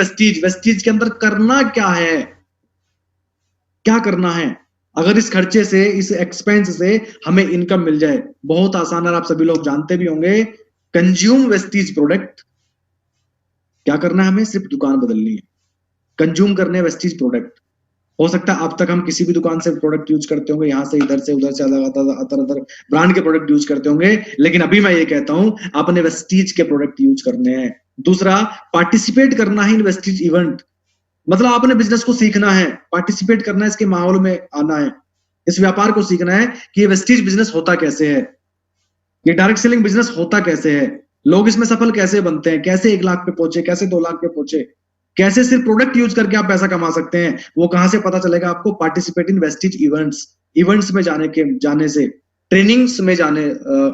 Vestige, Vestige के अंदर करना क्या है, क्या करना है? अगर इस खर्चे से, इस एक्सपेंस से हमें इनकम मिल जाए, बहुत आसान है, आप सभी लोग जानते भी होंगे। Consume Vestige product. क्या करना है हमें? सिर्फ दुकान बदलनी है, कंज्यूम करने वेस्टीज प्रोडक्ट। हो सकता है अब तक हम किसी भी दुकान से प्रोडक्ट यूज करते होंगे, यहाँ से इधर से उधर से अदर ब्रांड के प्रोडक्ट यूज करते होंगे, लेकिन अभी मैं ये कहता हूं आपने वेस्टीज के प्रोडक्ट यूज करने हैं। दूसरा, पार्टिसिपेट करना है इन वेस्टीज इवेंट। मतलब आपने बिजनेस को सीखना है, पार्टिसिपेट करना है, इसके माहौल में आना है, इस व्यापार को सीखना है कि ये वेस्टीज बिजनेस होता कैसे है, ये डायरेक्ट सेलिंग बिजनेस होता कैसे है, लोग इसमें सफल कैसे बनते हैं, कैसे 1 लाख पे पहुंचे, कैसे 2 लाख पे पहुंचे, कैसे सिर्फ प्रोडक्ट यूज करके आप पैसा कमा सकते हैं, वो कहां से पता चलेगा आपको? Participate in Vestige events. Events में जाने से, ट्रेनिंग्स में जाने,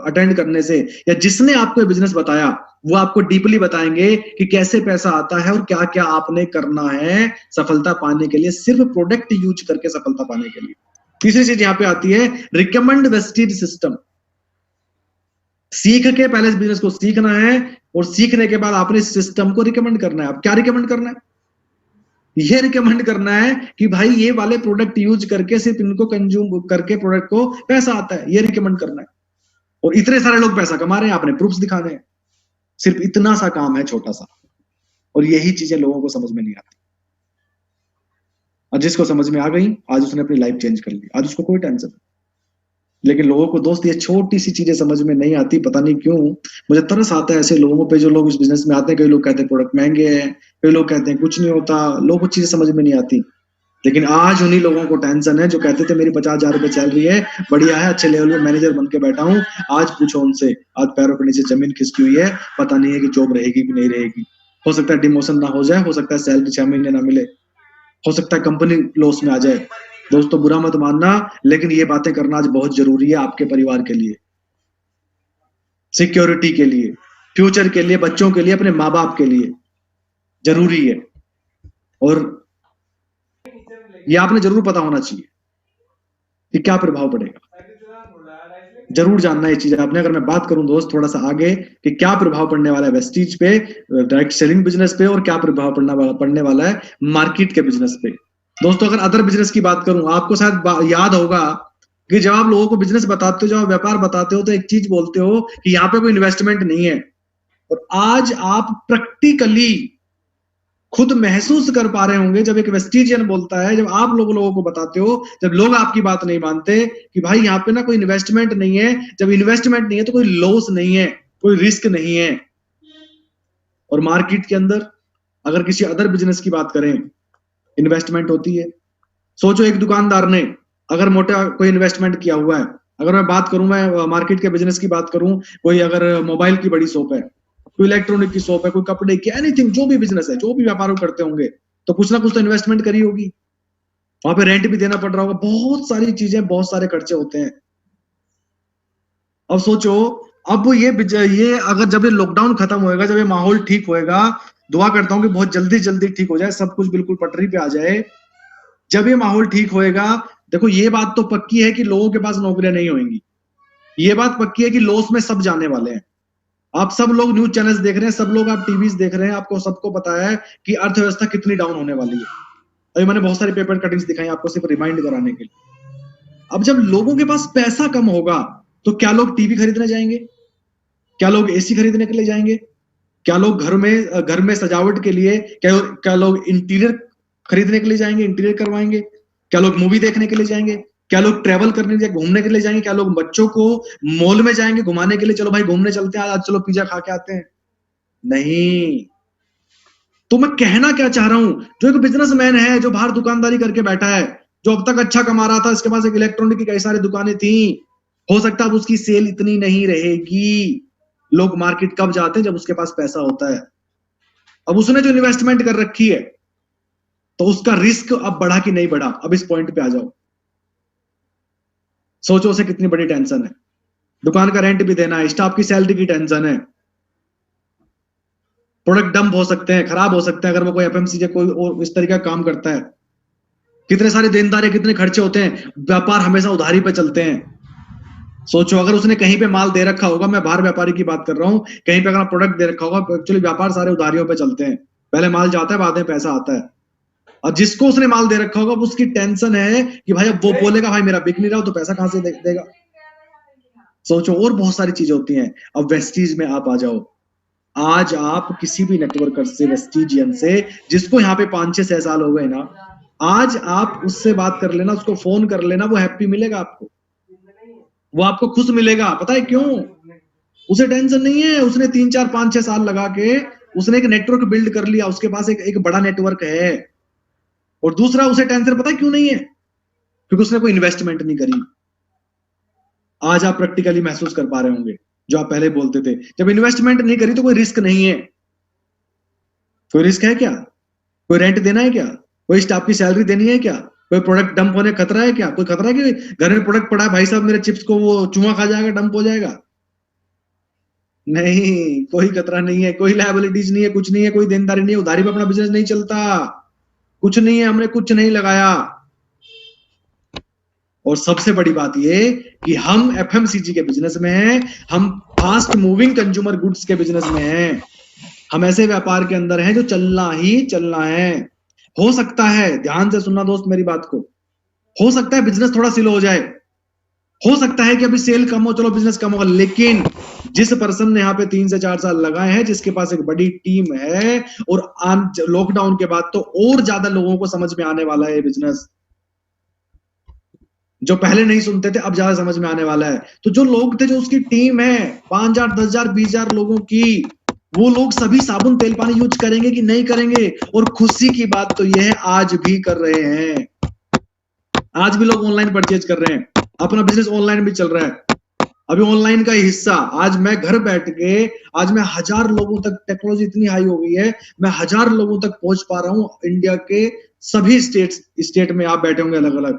अटेंड करने से, या जिसने आपको बिजनेस बताया वो आपको डीपली बताएंगे कि कैसे पैसा आता है और क्या क्या आपने करना है सफलता पाने के लिए, सिर्फ प्रोडक्ट यूज करके सफलता पाने के लिए। तीसरी चीज यहां पे आती है, रिकमेंड वेस्टीज सिस्टम। सीख के पहले इस बिजनेस को सीखना है और सीखने के बाद आपने इस सिस्टम को रिकमेंड करना है। अब क्या रिकमेंड करना है? ये रिकमेंड करना है कि भाई ये वाले प्रोडक्ट यूज करके, सिर्फ इनको कंज्यूम करके प्रोडक्ट को पैसा आता है, ये रिकमेंड करना है। और इतने सारे लोग पैसा कमा रहे हैं, आपने प्रूफ्स दिखाने हैं। सिर्फ इतना सा काम है, छोटा सा, और यही चीजें लोगों को समझ में नहीं आती। और जिसको समझ में आ गई, आज उसने अपनी लाइफ चेंज कर ली, आज उसको कोई टेंशन नहीं। लेकिन लोगों को दोस्त ये छोटी सी चीजें समझ में नहीं आती, पता नहीं क्यों। मुझे तरस आता है ऐसे लोगों पे जो लोग इस बिजनेस में आते हैं। कई लोग कहते हैं प्रोडक्ट महंगे हैं, कई लोग कहते हैं कुछ नहीं होता, लोगों को चीजें समझ में नहीं आती। लेकिन आज उन्हीं लोगों को टेंशन है जो कहते थे मेरी 50,000 रुपए सैलरी है, बढ़िया है, अच्छे लेवल में मैनेजर बन के बैठा हूँ। आज पूछो उनसे, आज पैरों के नीचे जमीन खिसकी हुई है, पता नहीं है कि जॉब रहेगी कि नहीं रहेगी। हो सकता है डिमोशन ना हो जाए, हो सकता है सैलरी 6 महीने ना मिले, हो सकता है कंपनी लॉस में आ जाए। दोस्तों बुरा मत मानना, लेकिन ये बातें करना आज बहुत जरूरी है आपके परिवार के लिए, सिक्योरिटी के लिए, फ्यूचर के लिए, बच्चों के लिए, अपने माँ बाप के लिए जरूरी है। और ये आपने जरूर पता होना चाहिए कि क्या प्रभाव पड़ेगा, जरूर जानना ये चीज आपने। अगर मैं बात करूं दोस्त थोड़ा सा आगे कि क्या प्रभाव पड़ने वाला है वेस्टीज पे, डायरेक्ट सेलिंग बिजनेस पे, और क्या प्रभाव पड़ने वाला है मार्केट के बिजनेस पे। दोस्तों अगर अदर बिजनेस की बात करूं, आपको शायद याद होगा कि जब आप लोगों को बिजनेस बताते हो, जब आप व्यापार बताते हो, तो एक चीज बोलते हो कि यहाँ पे कोई इन्वेस्टमेंट नहीं है। और आज आप प्रैक्टिकली खुद महसूस कर पा रहे होंगे जब एक वेस्टिजियन बोलता है, जब आप लोगों को बताते हो, जब लोग आपकी बात नहीं मानते कि भाई यहाँ पे ना कोई इन्वेस्टमेंट नहीं है। जब इन्वेस्टमेंट नहीं है तो कोई लॉस नहीं है, कोई रिस्क नहीं है। और मार्केट के अंदर अगर किसी अदर बिजनेस की बात करें, इन्वेस्टमेंट होती है। सोचो एक दुकानदार ने अगर मोटा कोई इन्वेस्टमेंट किया हुआ है, अगर मैं बात करूं, मैं मार्केट के बिजनेस की बात करूं, कोई अगर मोबाइल की बड़ी शॉप है, कोई इलेक्ट्रॉनिक की शॉप है, कोई कपड़े की, एनीथिंग, जो भी बिजनेस है, जो भी व्यापार करते होंगे, तो कुछ ना कुछ तो इन्वेस्टमेंट करी होगी। वहां पे रेंट भी देना पड़ रहा होगा, बहुत सारी चीजें, बहुत सारे खर्चे होते हैं। अब सोचो, अब ये अगर जब ये लॉकडाउन खत्म होएगा, जब ये माहौल ठीक होएगा, दुआ करता हूं कि बहुत जल्दी जल्दी ठीक हो जाए, सब कुछ बिल्कुल पटरी पे आ जाए। जब ये माहौल ठीक होएगा, देखो ये बात तो पक्की है कि लोगों के पास नौकरियां नहीं होंगी। ये बात पक्की है कि लॉस में सब जाने वाले हैं। आप सब लोग न्यूज चैनल्स देख रहे हैं, सब लोग आप टीवी देख रहे हैं, आपको सबको पता है कि अर्थव्यवस्था कितनी डाउन होने वाली है। अभी मैंने बहुत सारी पेपर कटिंग्स दिखाई आपको सिर्फ रिमाइंड कराने के लिए। अब जब लोगों के पास पैसा कम होगा तो क्या लोग टीवी खरीदने जाएंगे? क्या लोग एसी खरीदने के लिए जाएंगे? क्या लोग घर में सजावट के लिए, क्या लोग इंटीरियर खरीदने के लिए जाएंगे, इंटीरियर करवाएंगे? क्या लोग मूवी देखने के लिए जाएंगे? क्या लोग ट्रेवल करने के लिए, घूमने के लिए जाएंगे? क्या लोग बच्चों को मॉल में जाएंगे घुमाने के लिए, चलो भाई घूमने चलते हैं आज, चलो पिज्जा खा के आते हैं? नहीं। तो मैं कहना क्या चाह रहा हूं, जो एक बिजनेसमैन है, जो बाहर दुकानदारी करके बैठा है, जो अब तक अच्छा कमा रहा था, इसके पास एक इलेक्ट्रॉनिक की कई सारी दुकानें थी, हो सकता है अब उसकी सेल इतनी नहीं रहेगी। लोग मार्केट कब जाते हैं? जब उसके पास पैसा होता है। अब उसने जो इन्वेस्टमेंट कर रखी है, तो उसका रिस्क अब बढ़ा कि नहीं बढ़ा? अब इस पॉइंट पे आ जाओ, सोचो उसे कितनी बड़ी टेंशन है। दुकान का रेंट भी देना है, स्टाफ की सैलरी की टेंशन है, प्रोडक्ट डंप हो सकते हैं, खराब हो सकते हैं अगर वो कोई एफएमसीजी कोई और इस तरीके का काम करता है। कितने सारे देनदार, कितने खर्चे होते हैं, व्यापार हमेशा उधारी पे चलते हैं। सोचो अगर उसने कहीं पे माल दे रखा होगा, मैं बाहर व्यापारी की बात कर रहा हूं, कहीं पे अगर प्रोडक्ट दे रखा होगा, एक्चुअली व्यापार सारे उधारियों पे चलते हैं। पहले माल जाता है, बाद में पैसा आता है। और जिसको उसने माल दे रखा होगा उसकी टेंशन है कि भाई अब वो बोलेगा भाई मेरा बिक नहीं रहा, तो पैसा कहां से देगा। सोचो, और बहुत सारी चीजें होती हैं। अब वेस्टीज में आप आ जाओ, आज आप किसी भी नेटवर्कर से, वेस्टिजियन से, जिसको यहाँ पे 5-6 साल हो गए ना, आज आप उससे बात कर लेना, उसको फोन कर लेना, वो हैप्पी मिलेगा आपको, वो आपको खुश मिलेगा। पता है क्यों? उसे टेंशन नहीं है, उसने 3-4-5-6 साल लगा के उसने एक नेटवर्क बिल्ड कर लिया, उसके पास एक बड़ा नेटवर्क है। और दूसरा, उसे टेंशन पता है क्यों नहीं है? क्योंकि उसने कोई इन्वेस्टमेंट नहीं करी। आज आप प्रैक्टिकली महसूस कर पा रहे होंगे जो आप पहले बोलते थे, जब इन्वेस्टमेंट नहीं करी तो कोई रिस्क नहीं है। कोई रिस्क है क्या? कोई रेंट देना है क्या? कोई स्टाफ की सैलरी देनी है क्या? कोई प्रोडक्ट डंप होने का खतरा है क्या? कोई खतरा है कि घर में प्रोडक्ट पड़ा है, भाई साहब मेरे चिप्स को वो चूहा खा जाएगा, डंप हो जाएगा? नहीं, कोई खतरा नहीं है, कोई लायबिलिटीज नहीं है, कुछ नहीं है, कोई देनदारी नहीं है, उधारी पे अपना बिजनेस नहीं चलता, कुछ नहीं है, हमने कुछ नहीं लगाया। और सबसे बड़ी बात ये कि हम एफएमसीजी के बिजनेस में हैं, हम फास्ट मूविंग कंज्यूमर गुड्स के बिजनेस में हैं, हम ऐसे व्यापार के अंदर हैं जो चलना ही चलना है। हो सकता है, ध्यान से सुनना दोस्त मेरी बात को, हो सकता है बिजनेस थोड़ा स्लो हो जाए, हो सकता है कि अभी सेल कम हो, चलो बिजनेस कम होगा, लेकिन जिस पर्सन ने यहाँ पे 3 से 4 साल लगाए हैं, जिसके पास एक बड़ी टीम है, और लॉकडाउन के बाद तो और ज्यादा लोगों को समझ में आने वाला है ये बिजनेस, जो पहले नहीं सुनते थे अब ज्यादा समझ में आने वाला है। तो जो लोग थे, जो उसकी टीम है 5,000, 10,000, 20,000 लोगों की, वो लोग सभी साबुन तेल पानी यूज करेंगे कि नहीं करेंगे? और खुशी की बात तो यह है, आज भी कर रहे हैं, आज भी लोग ऑनलाइन परचेज कर रहे हैं, अपना बिजनेस ऑनलाइन भी चल रहा है। अभी ऑनलाइन का हिस्सा, आज मैं घर बैठ के, आज मैं 1,000 लोगों तक, टेक्नोलॉजी इतनी हाई हो गई है, मैं 1,000 लोगों तक पहुंच पा रहा हूं, इंडिया के सभी स्टेट में आप बैठे होंगे अलग अलग,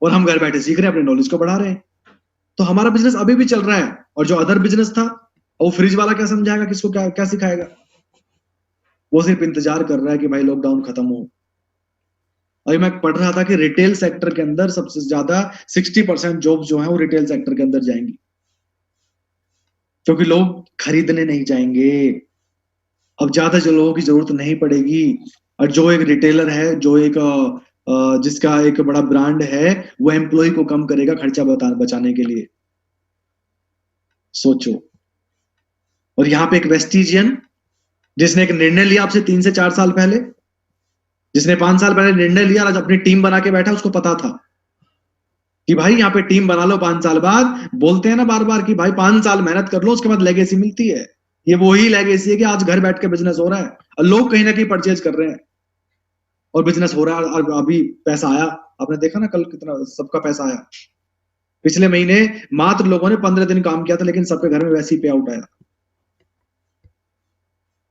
और हम घर बैठे सीख रहे हैं, अपने नॉलेज को बढ़ा रहे हैं। तो हमारा बिजनेस अभी भी चल रहा है। और जो अदर बिजनेस था, वो फ्रिज वाला क्या समझाएगा, किसको क्या क्या सिखाएगा? वो सिर्फ इंतजार कर रहा है कि भाई लॉकडाउन खत्म हो। अभी मैं पढ़ रहा था कि रिटेल सेक्टर के अंदर सबसे ज्यादा 60% जॉब जो है वो रिटेल सेक्टर के अंदर जाएंगी, क्योंकि लोग खरीदने नहीं जाएंगे। अब ज्यादा जो लोगों की जरूरत नहीं पड़ेगी, और जो एक रिटेलर है, जो एक जिसका एक बड़ा ब्रांड है, वो एम्प्लॉय को कम करेगा खर्चा बचाने के लिए। सोचो। और यहाँ पे एक वेस्टिजियन, जिसने एक निर्णय लिया आपसे 3 से 4 साल पहले, जिसने 5 साल पहले निर्णय लिया, आज अपनी टीम बना के बैठा, उसको पता था कि भाई यहाँ पे टीम बना लो, 5 साल बाद, बोलते हैं ना बार बार कि भाई 5 साल मेहनत कर लो, उसके बाद लेगेसी मिलती है। ये वही लेगेसी है कि आज घर बैठ के बिजनेस हो रहा है, और लोग कहीं ना कहीं परचेज कर रहे हैं, और बिजनेस हो रहा है, और अभी पैसा आया। आपने देखा ना कल कितना सबका पैसा आया। पिछले महीने मात्र लोगों ने 15 दिन काम किया था, लेकिन सबके घर में वैसे ही पे आउट आया।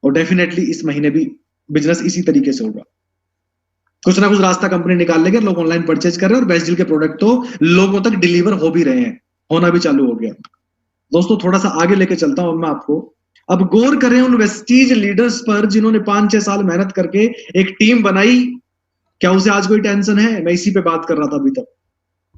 और डेफिनेटली इस महीने भी बिजनेस इसी तरीके से होगा, कुछ ना कुछ रास्ता कंपनी निकाल लेगी, लोग ऑनलाइन परचेज कर रहे हैं, और बेस्ट डील के प्रोडक्ट तो लोगों तक डिलीवर हो भी रहे हैं, होना भी चालू हो गया। दोस्तों थोड़ा सा आगे लेके चलता हूं मैं आपको। अब गौर करें उन वेस्टीज लीडर्स पर, जिन्होंने 5-6 साल मेहनत करके एक टीम बनाई। क्या उसे आज कोई टेंशन है? मैं इसी पे बात कर रहा था अभी तक।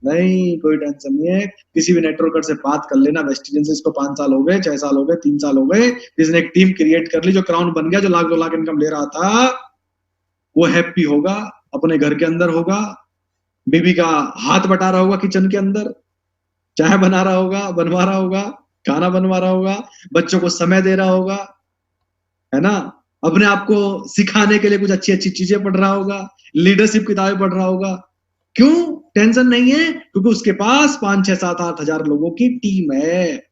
नहीं, कोई टेंशन नहीं है। किसी भी नेटवर्कर से बात कर लेना, वेस्टिजन से, इसको 5 साल हो गए, 6 साल हो गए, 3 साल हो गए, जिसने एक टीम क्रिएट कर ली, जो क्राउन बन गया, जो लाख 2 लाख इनकम ले रहा था, वो हैप्पी होगा, अपने घर के अंदर होगा, बीबी का हाथ बटा रहा होगा किचन के अंदर, चाय बना रहा होगा, बनवा रहा होगा, खाना बनवा रहा होगा, बच्चों को समय दे रहा होगा, है ना, अपने आप को सिखाने के लिए कुछ अच्छी अच्छी चीजें पढ़ रहा होगा, लीडरशिप किताबें पढ़ रहा होगा। क्यों टेंशन नहीं है? क्योंकि उसके पास 5, 6, 7, 8 हजार लोगों की टीम है,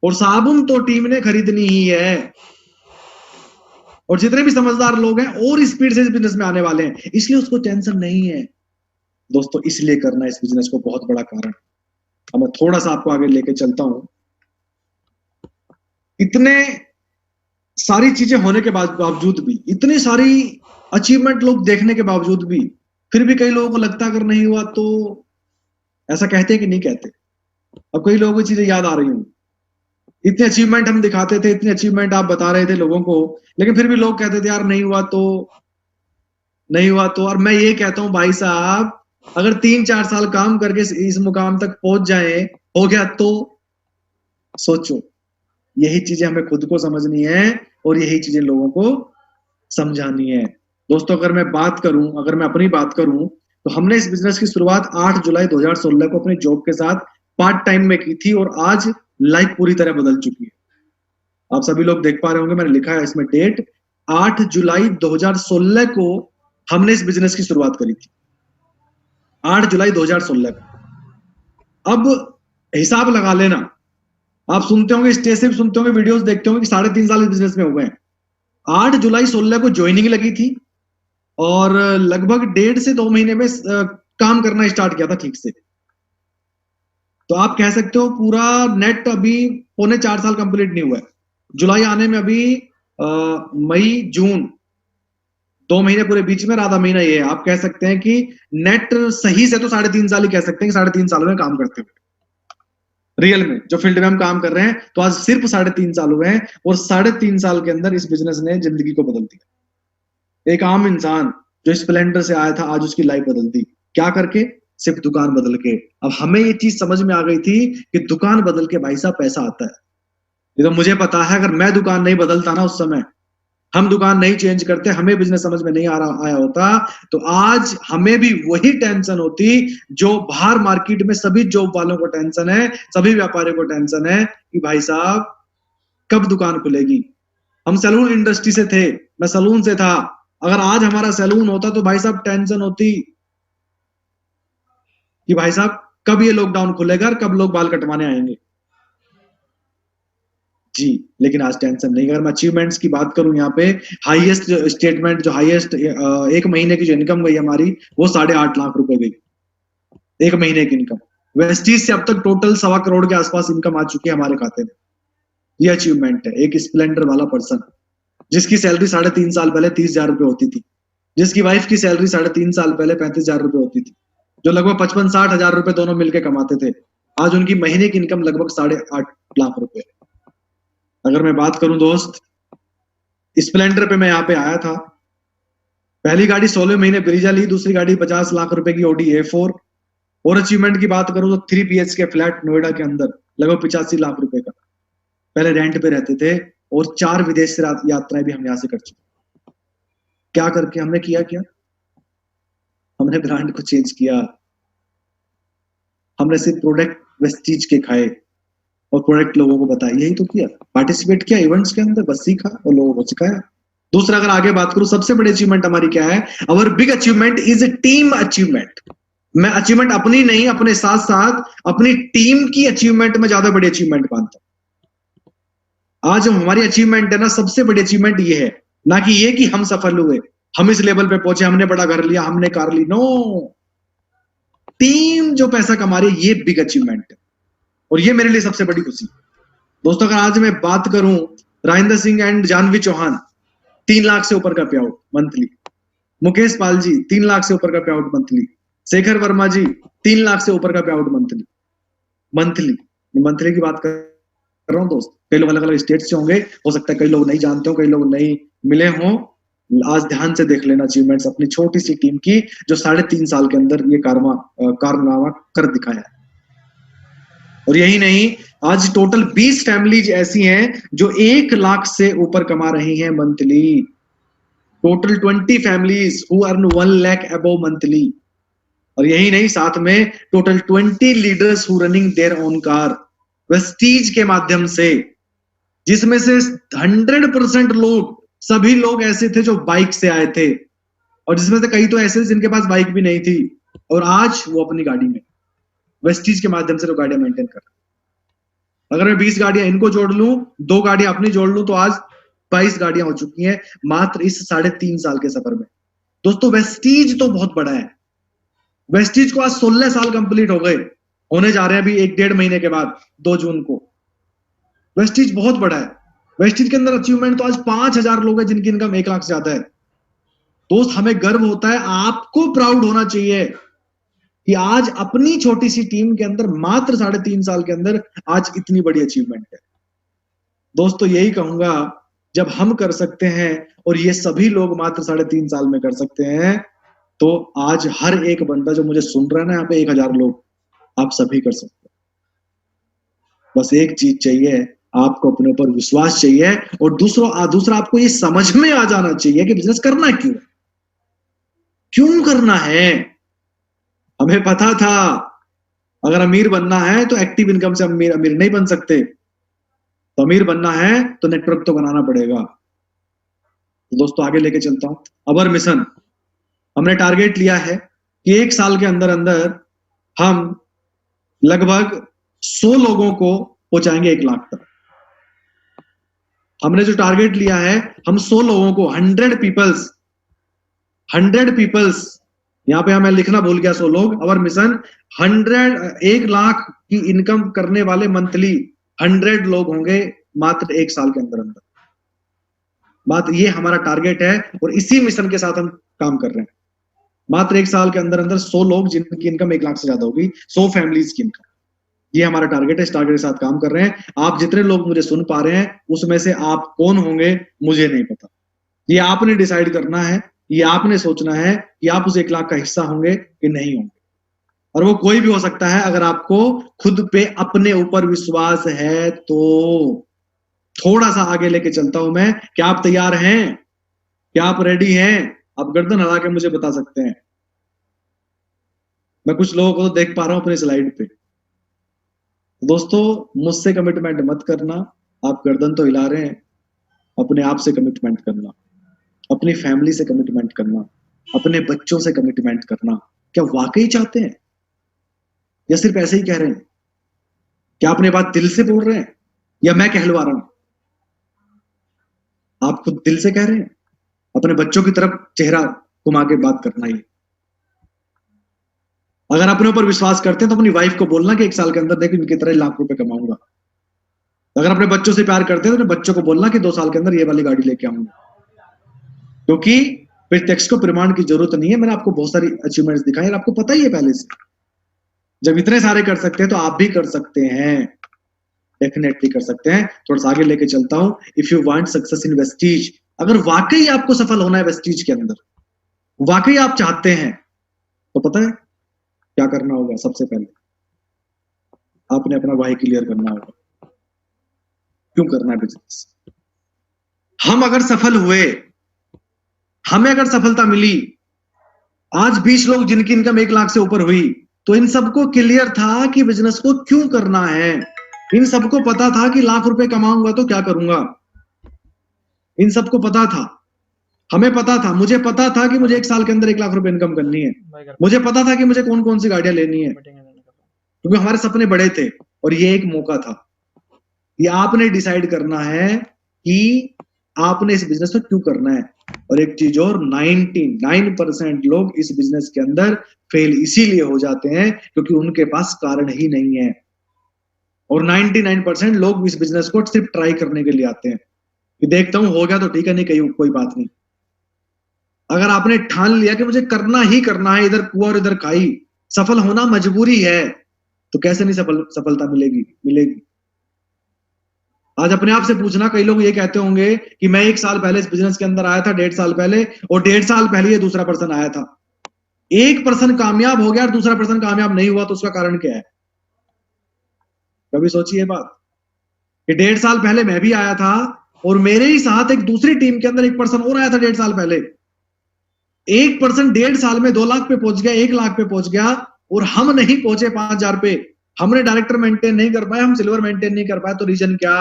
और साबुन तो टीम ने खरीदनी ही है। और जितने भी समझदार लोग हैं और स्पीड से इस बिजनेस में आने वाले हैं, इसलिए उसको टेंशन नहीं है। दोस्तों इसलिए करना इस बिजनेस को बहुत बड़ा कारण। अब मैं थोड़ा सा आपको आगे लेके चलता हूं। इतने सारी चीजें होने के बावजूद भी, इतनी सारी अचीवमेंट लोग देखने के बावजूद भी, फिर भी कई लोगों को लगता अगर नहीं हुआ तो, ऐसा कहते हैं कि नहीं कहते? अब कई लोगों को चीजें याद आ रही हूँ, इतने अचीवमेंट हम दिखाते थे, इतने अचीवमेंट आप बता रहे थे लोगों को, लेकिन फिर भी लोग कहते थे यार नहीं हुआ तो, नहीं हुआ तो। और मैं ये कहता हूं भाई साहब, अगर 3-4 साल काम करके इस मुकाम तक पहुंच जाए, हो गया तो सोचो। यही चीजें हमें खुद को समझनी है, और यही चीजें लोगों को समझानी है। दोस्तों अगर मैं बात करूं, अगर मैं अपनी बात करूं, तो हमने इस बिजनेस की शुरुआत 8 जुलाई 2016 को अपने जॉब के साथ पार्ट टाइम में की थी और आज लाइफ पूरी तरह बदल चुकी है। आप सभी लोग देख पा रहे होंगे, मैंने लिखा है इसमें डेट 8 जुलाई 2016 को हमने इस बिजनेस की शुरुआत करी थी, 8 जुलाई 2016 को। अब हिसाब लगा लेना, आप सुनते होंगे, स्टेज से भी सुनते होंगे, वीडियोस देखते होंगे कि 3.5 साल इस बिजनेस में हो गए हैं। 8 जुलाई 16 को ज्वाइनिंग लगी थी और लगभग 1.5 से 2 महीने में काम करना स्टार्ट किया था ठीक से। तो आप कह सकते हो पूरा नेट अभी 3.25 साल कंप्लीट नहीं हुआ है। जुलाई आने में अभी मई जून 2 महीने पूरे बीच में, आधा महीना ये है। आप कह सकते हैं कि नेट सही से तो 3.5 साल ही कह सकते हैं कि 3.5 साल में काम करते हुए रियल में जो फील्ड में हम काम कर रहे हैं। तो आज सिर्फ 3.5 साल हुए हैं और 3.5 साल के अंदर इस बिजनेस ने जिंदगी को बदल दिया। एक आम इंसान जो स्प्लेंडर से आया था, आज उसकी लाइफ बदल दी। क्या करके? सिर्फ दुकान बदल के। अब हमें ये चीज समझ में आ गई थी कि दुकान बदल के भाई साहब पैसा आता है। ये तो मुझे पता है, अगर मैं दुकान नहीं बदलता ना उस समय, हम दुकान नहीं चेंज करते, हमें बिजनेस समझ में नहीं आया होता, तो आज हमें भी वही टेंशन होती जो बाहर मार्केट में सभी जॉब वालों को टेंशन है, सभी व्यापारियों को टेंशन है कि भाई साहब कब दुकान खुलेगी। हम सैलून इंडस्ट्री से थे, मैं सैलून से था, अगर आज हमारा सैलून होता तो भाई साहब टेंशन होती कि भाई साहब कब ये लॉकडाउन खुलेगा और कब लोग बाल कटवाने आएंगे। जी, लेकिन आज टेंशन नहीं। अगर मैं अचीवमेंट्स की बात करूं, यहाँ पे हाईएस्ट स्टेटमेंट, जो हाईएस्ट एक महीने की जो इनकम गई हमारी, वो 8.5 लाख रुपए गई, एक महीने की इनकम। वेस्टीज से अब तक टोटल 1.25 करोड़ के आसपास इनकम आ चुकी है हमारे खाते में। ये अचीवमेंट है एक स्प्लेंडर वाला पर्सन, जिसकी सैलरी 3.5 साल पहले 30,000 रुपए होती थी, जिसकी वाइफ की सैलरी 3.5 साल पहले 35,000 रुपए होती थी, जो लगभग 55-60 हजार रुपए दोनों मिलकर कमाते थे। आज उनकी महीने की इनकम लगभग 8.5 लाख रुपए। अगर मैं बात करूं दोस्त, स्प्लेंडर पे मैं यहाँ पे आया था, पहली गाड़ी 16 महीने ब्रीजा ली, दूसरी गाड़ी 50 लाख रुपए की ऑडी A4। और अचीवमेंट की बात करूं तो 3 BHK फ्लैट नोएडा के अंदर लगभग 85 लाख रुपए का, पहले रेंट पे रहते थे, और 4 विदेश से यात्राएं भी हम यहाँ से कर चुके। क्या करके हमने किया? क्या हमने ब्रांड को चेंज किया, हमने सिर्फ प्रोडक्ट वेस्टीज के खाए और प्रोडक्ट लोगों को बताया, यही तो किया। पार्टिसिपेट किया इवेंट्स के अंदर, बस सीखा और लोगों को सिखाया। दूसरा अगर आगे बात करूं, सबसे बड़ी अचीवमेंट हमारी क्या है? Our big achievement is a team achievement. मैं अचीवमेंट अपनी नहीं, अपने साथ साथ अपनी टीम की अचीवमेंट में ज्यादा बड़ी अचीवमेंट मानता हूं। आज हमारी अचीवमेंट है ना, सबसे बड़ी अचीवमेंट ये है, ना कि ये कि हम सफल हुए, हम इस लेवल पे पहुंचे, हमने बड़ा घर लिया, हमने कार ली। नो, टीम जो पैसा कमा रही है, ये बिग अचीवमेंट है और ये मेरे लिए सबसे बड़ी खुशी। दोस्तों अगर आज मैं बात करूं, राजेंद्र सिंह एंड जानवी चौहान 3 लाख से ऊपर का पे आउट मंथली, मुकेश पाल जी 3 लाख से ऊपर का पे आउट मंथली, शेखर वर्मा जी 3 लाख से ऊपर का पे आउट मंथली। मंथली की बात कर रहा हूं दोस्त। कई लोग अलग अलग स्टेट से होंगे, हो सकता है कई लोग नहीं जानते हो, कई लोग नहीं मिले हों। आज ध्यान से देख लेना अचीवमेंट्स अपनी छोटी सी टीम की, जो 3.5 साल के अंदर ये कारनामा कर दिखाया है। और यही नहीं, आज टोटल 20 फैमिलीज ऐसी हैं जो 1 लाख से ऊपर कमा रही हैं monthly. Total 20 families who earn 1 lakh above monthly. और यही नहीं, साथ में total 20 leaders who running their own car Vestige के माध्यम से, जिसमें से 100% लोग, सभी लोग ऐसे थे जो बाइक से आए थे, और जिसमें से कई तो ऐसे जिनके पास बाइक भी नहीं थी, और आज वो अपनी गाड़ी में वेस्टीज के माध्यम से तो गाड़ियां मेंटेन कर रहे हैं। अगर मैं 20 गाड़ियां इनको जोड़ लूं, 2 गाड़ियां अपनी जोड़ लूं, तो आज 22 गाड़ियां हो चुकी हैं मात्र इस 3.5 साल के सफर में। दोस्तों वेस्टीज तो बहुत बड़ा है, वेस्टीज को आज 16 साल कंप्लीट हो गए, होने जा रहे हैं अभी 1-1.5 महीने के बाद 2 जून को। वेस्टीज बहुत बड़ा है। वेस्टीज के अंदर अचीवमेंट तो आज 5,000 लोग हैं जिनकी इनकम 1 लाख से ज्यादा है। दोस्त हमें गर्व होता है, आपको प्राउड होना चाहिए कि आज अपनी छोटी सी टीम के अंदर मात्र 3.5 साल के अंदर आज इतनी बड़ी अचीवमेंट है। दोस्तों यही कहूंगा, जब हम कर सकते हैं और ये सभी लोग मात्र 3.5 साल में कर सकते हैं, तो आज हर एक बंदा जो मुझे सुन रहा है ना, यहाँ पे 1,000 लोग, आप सभी कर सकते हैं। बस एक चीज चाहिए, आपको अपने ऊपर विश्वास चाहिए और दूसरा आपको ये समझ में आ जाना चाहिए कि बिजनेस करना क्यों करना है। हमें पता था अगर अमीर बनना है तो एक्टिव इनकम से अमीर नहीं बन सकते, तो अमीर बनना है तो नेटवर्क तो बनाना पड़ेगा। तो दोस्तों आगे लेके चलता हूं। अवर मिशन, हमने टारगेट लिया है कि 1 साल के अंदर अंदर हम लगभग 100 लोगों को पहुंचाएंगे 1 लाख तक। हमने जो टारगेट लिया है, हम 100 लोगों को 100 पीपल्स, यहां पे हमें लिखना भूल गया 100 लोग। अवर मिशन 1 लाख की इनकम करने वाले मंथली 100 लोग होंगे मात्र 1 साल के अंदर अंदर। बात ये हमारा टारगेट है और इसी मिशन के साथ हम काम कर रहे हैं। मात्र 1 साल के अंदर अंदर 100 लोग जिनकी इनकम 1 लाख से ज्यादा होगी, 100 फैमिलीज की इनकम, ये हमारा टारगेट है। इस टारगेट के साथ काम कर रहे हैं। आप जितने लोग मुझे सुन पा रहे हैं उसमें से आप कौन होंगे मुझे नहीं पता, ये आपने डिसाइड करना है, ये आपने सोचना है कि आप उस 1 लाख का हिस्सा होंगे कि नहीं होंगे। और वो कोई भी हो सकता है। अगर आपको खुद पे अपने ऊपर विश्वास है तो थोड़ा सा आगे लेके चलता हूं मैं। क्या आप तैयार हैं? क्या आप रेडी हैं? आप गर्दन हिला के मुझे बता सकते हैं। मैं कुछ लोगों को तो देख पा रहा हूं अपनी स्लाइड पे। दोस्तों मुझसे कमिटमेंट मत करना, आप गर्दन तो हिला रहे हैं। अपने आप से कमिटमेंट करना, अपनी फैमिली से कमिटमेंट करना, अपने बच्चों से कमिटमेंट करना। क्या वाकई चाहते हैं या सिर्फ ऐसे ही कह रहे हैं? क्या आपने बात दिल से बोल रहे हैं या मैं कहलवा रहा हूं? आप खुद दिल से कह रहे हैं? अपने बच्चों की तरफ चेहरा घुमा के बात करना ही। अगर अपने ऊपर विश्वास करते हैं तो अपनी वाइफ को बोलना कि 1 साल के अंदर देख इनकी तरह लाख रुपए कमाऊंगा। अगर अपने बच्चों से प्यार करते हैं तो अपने बच्चों को बोलना कि 2 साल के अंदर ये वाली गाड़ी लेके आऊंगा। क्योंकि प्रत्यक्ष को प्रमाण की जरूरत नहीं है। मैंने आपको बहुत सारी अचीवमेंट्स दिखाई, आपको पता ही है पहले से। जब इतने सारे कर सकते हैं तो आप भी कर सकते हैं, डेफिनेटली कर सकते हैं। थोड़ा सा आगे लेके चलता हूं। If you want success in Vestige, अगर वाकई आपको सफल होना है वेस्टीज के अंदर, वाकई आप चाहते हैं, तो पता है क्या करना होगा? सबसे पहले आपने अपना वाई क्लियर करना होगा। क्यों करना है बिजनेस? हम अगर सफल हुए, हमें अगर सफलता मिली, आज 20 लोग जिनकी इनकम 1 लाख से ऊपर हुई, तो इन सबको क्लियर था कि बिजनेस को क्यों करना है। इन सबको पता था कि लाख रुपए कमाऊंगा तो क्या करूंगा। इन सबको पता था, हमें पता था, मुझे पता था कि मुझे 1 साल के अंदर 1 लाख रुपए इनकम करनी है। मुझे पता था कि मुझे कौन कौन सी गाड़ियां लेनी है, क्योंकि हमारे सपने बड़े थे और ये एक मौका था। ये आपने डिसाइड करना है कि आपने इस बिजनेस को क्यों करना है। और एक चीज और, 99% लोग इस बिजनेस के अंदर फेल इसीलिए हो जाते हैं क्योंकि उनके पास कारण ही नहीं है। और 99% लोग इस बिजनेस को सिर्फ ट्राई करने के लिए आते हैं कि देखता हूं हो गया तो ठीक है, नहीं कहीं कोई बात नहीं। अगर आपने ठान लिया कि मुझे करना ही करना है, इधर कुआ और इधर खाई, सफल होना मजबूरी है, तो कैसे नहीं सफलता मिलेगी। आज अपने आप से पूछना, कई लोग ये कहते होंगे कि मैं 1 साल पहले इस बिजनेस के अंदर आया था, 1.5 साल पहले, और 1.5 साल पहले ये दूसरा पर्सन आया था। एक पर्सन कामयाब हो गया और दूसरा पर्सन कामयाब नहीं हुआ, तो उसका कारण क्या है? कभी सोचिए बात कि 1.5 साल पहले मैं भी आया था और मेरे ही साथ एक दूसरी टीम के अंदर एक पर्सन और आया था 1.5 साल पहले। एक पर्सन 1.5 साल में 2 लाख पे पहुंच गया, 1 लाख पे पहुंच गया, और हम नहीं पहुंचे 5,000 पे। हमने डायरेक्टर मेंटेन नहीं कर पाए, हम सिल्वर मेंटेन नहीं कर पाए, तो रीजन क्या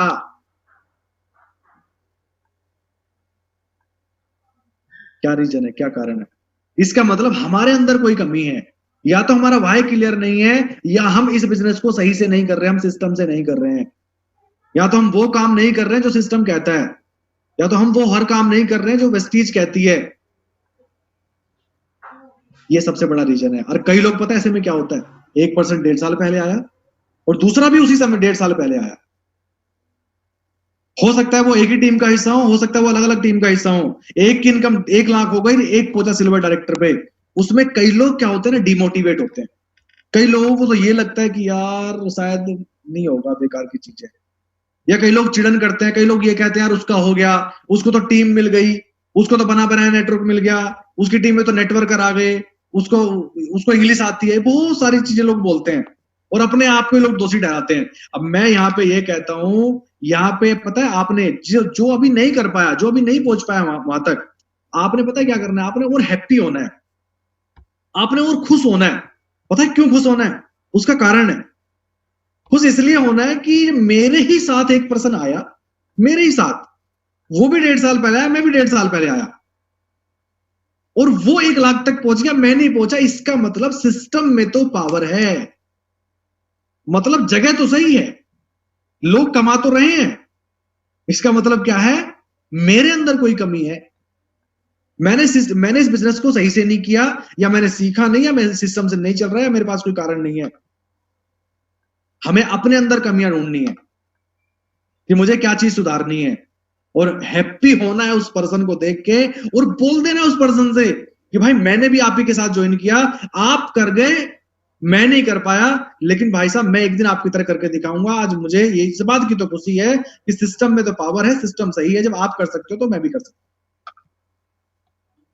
रीजन है, क्या कारण है? इसका मतलब हमारे अंदर कोई कमी है, या तो हमारा वाई क्लियर नहीं है, या हम इस बिजनेस को सही से नहीं कर रहे हैं, हम सिस्टम से नहीं कर रहे हैं। या तो हम वो काम नहीं कर रहे हैं जो सिस्टम कहता है, या तो हम वो हर काम नहीं कर रहे हैं जो वेस्टीज कहती है। ये सबसे बड़ा रीजन है। और कई लोग, पता है ऐसे में क्या होता है, 1% 1.5 साल पहले आया और दूसरा भी उसी समय 1.5 साल पहले आया। हो सकता है वो एक ही टीम का हिस्सा हो सकता है वो अलग अलग टीम का हिस्सा हो। एक की इनकम 1 लाख हो गई, एक पहुंचा सिल्वर डायरेक्टर पे। उसमें कई लोग क्या होते हैं ना, डिमोटिवेट होते हैं। कई लोगों को तो ये लगता है कि यार शायद नहीं होगा, बेकार की चीज है। या कई लोग चिड़न करते हैं, कई लोग ये कहते हैं यार उसका हो गया, उसको तो टीम मिल गई, उसको तो बना बनाया नेटवर्क मिल गया, उसकी टीम में तो नेटवर्कर आ गए, उसको इंग्लिश आती है, बहुत सारी चीजें लोग बोलते हैं और अपने आप को लोग दोषी ठहराते हैं। अब मैं यहाँ पे ये कहता हूं यहाँ पे पता है आपने जो अभी नहीं कर पाया, जो अभी नहीं पहुंच पाया वहां तक, आपने पता है क्या करना है, आपने और हैप्पी होना है, आपने और खुश होना है। पता है क्यों खुश होना है? उसका कारण है, खुश इसलिए होना है कि मेरे ही साथ एक पर्सन आया, मेरे ही साथ, वो भी 1.5 साल पहले आया, मैं भी 1.5 साल पहले आया, और वो 1 लाख तक पहुंच गया, मैं नहीं पहुंचा। इसका मतलब सिस्टम में तो पावर है, मतलब जगह तो सही है, लोग कमा तो रहे हैं, इसका मतलब क्या है, मेरे अंदर कोई कमी है, मैंने इस बिजनेस को सही से नहीं किया, या मैंने सीखा नहीं, या मेरे सिस्टम से नहीं चल रहा है, मेरे पास कोई कारण नहीं है। हमें अपने अंदर कमियां ढूंढनी है कि मुझे क्या चीज सुधारनी है, और हैप्पी होना है उस पर्सन को देख के, और बोल देना उस पर्सन से कि भाई मैंने भी आप ही के साथ ज्वाइन किया, आप कर गए, मैं नहीं कर पाया, लेकिन भाई साहब मैं एक दिन आपकी तरह करके दिखाऊंगा। आज मुझे ये इस बात की तो खुशी है कि सिस्टम में तो पावर है, सिस्टम सही है, जब आप कर सकते हो तो मैं भी कर सकता हूं।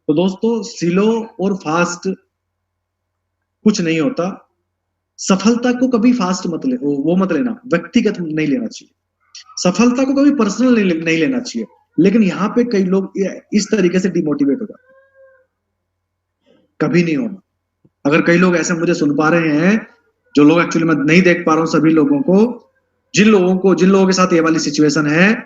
तो दोस्तों, स्लो और फास्ट कुछ नहीं होता। सफलता को कभी फास्ट मत ले, वो मत लेना, व्यक्तिगत नहीं लेना चाहिए, सफलता को कभी पर्सनल नहीं लेना चाहिए। लेकिन यहाँ पे कई लोग इस तरीके से डिमोटिवेट हो जाते हैं, कभी नहीं होना। अगर कई लोग ऐसे मुझे सुन पा रहे हैं, जो लोग एक्चुअली मैं नहीं देख पा रहा हूं सभी लोगों को, जिन लोगों के साथ ये वाली सिचुएशन है,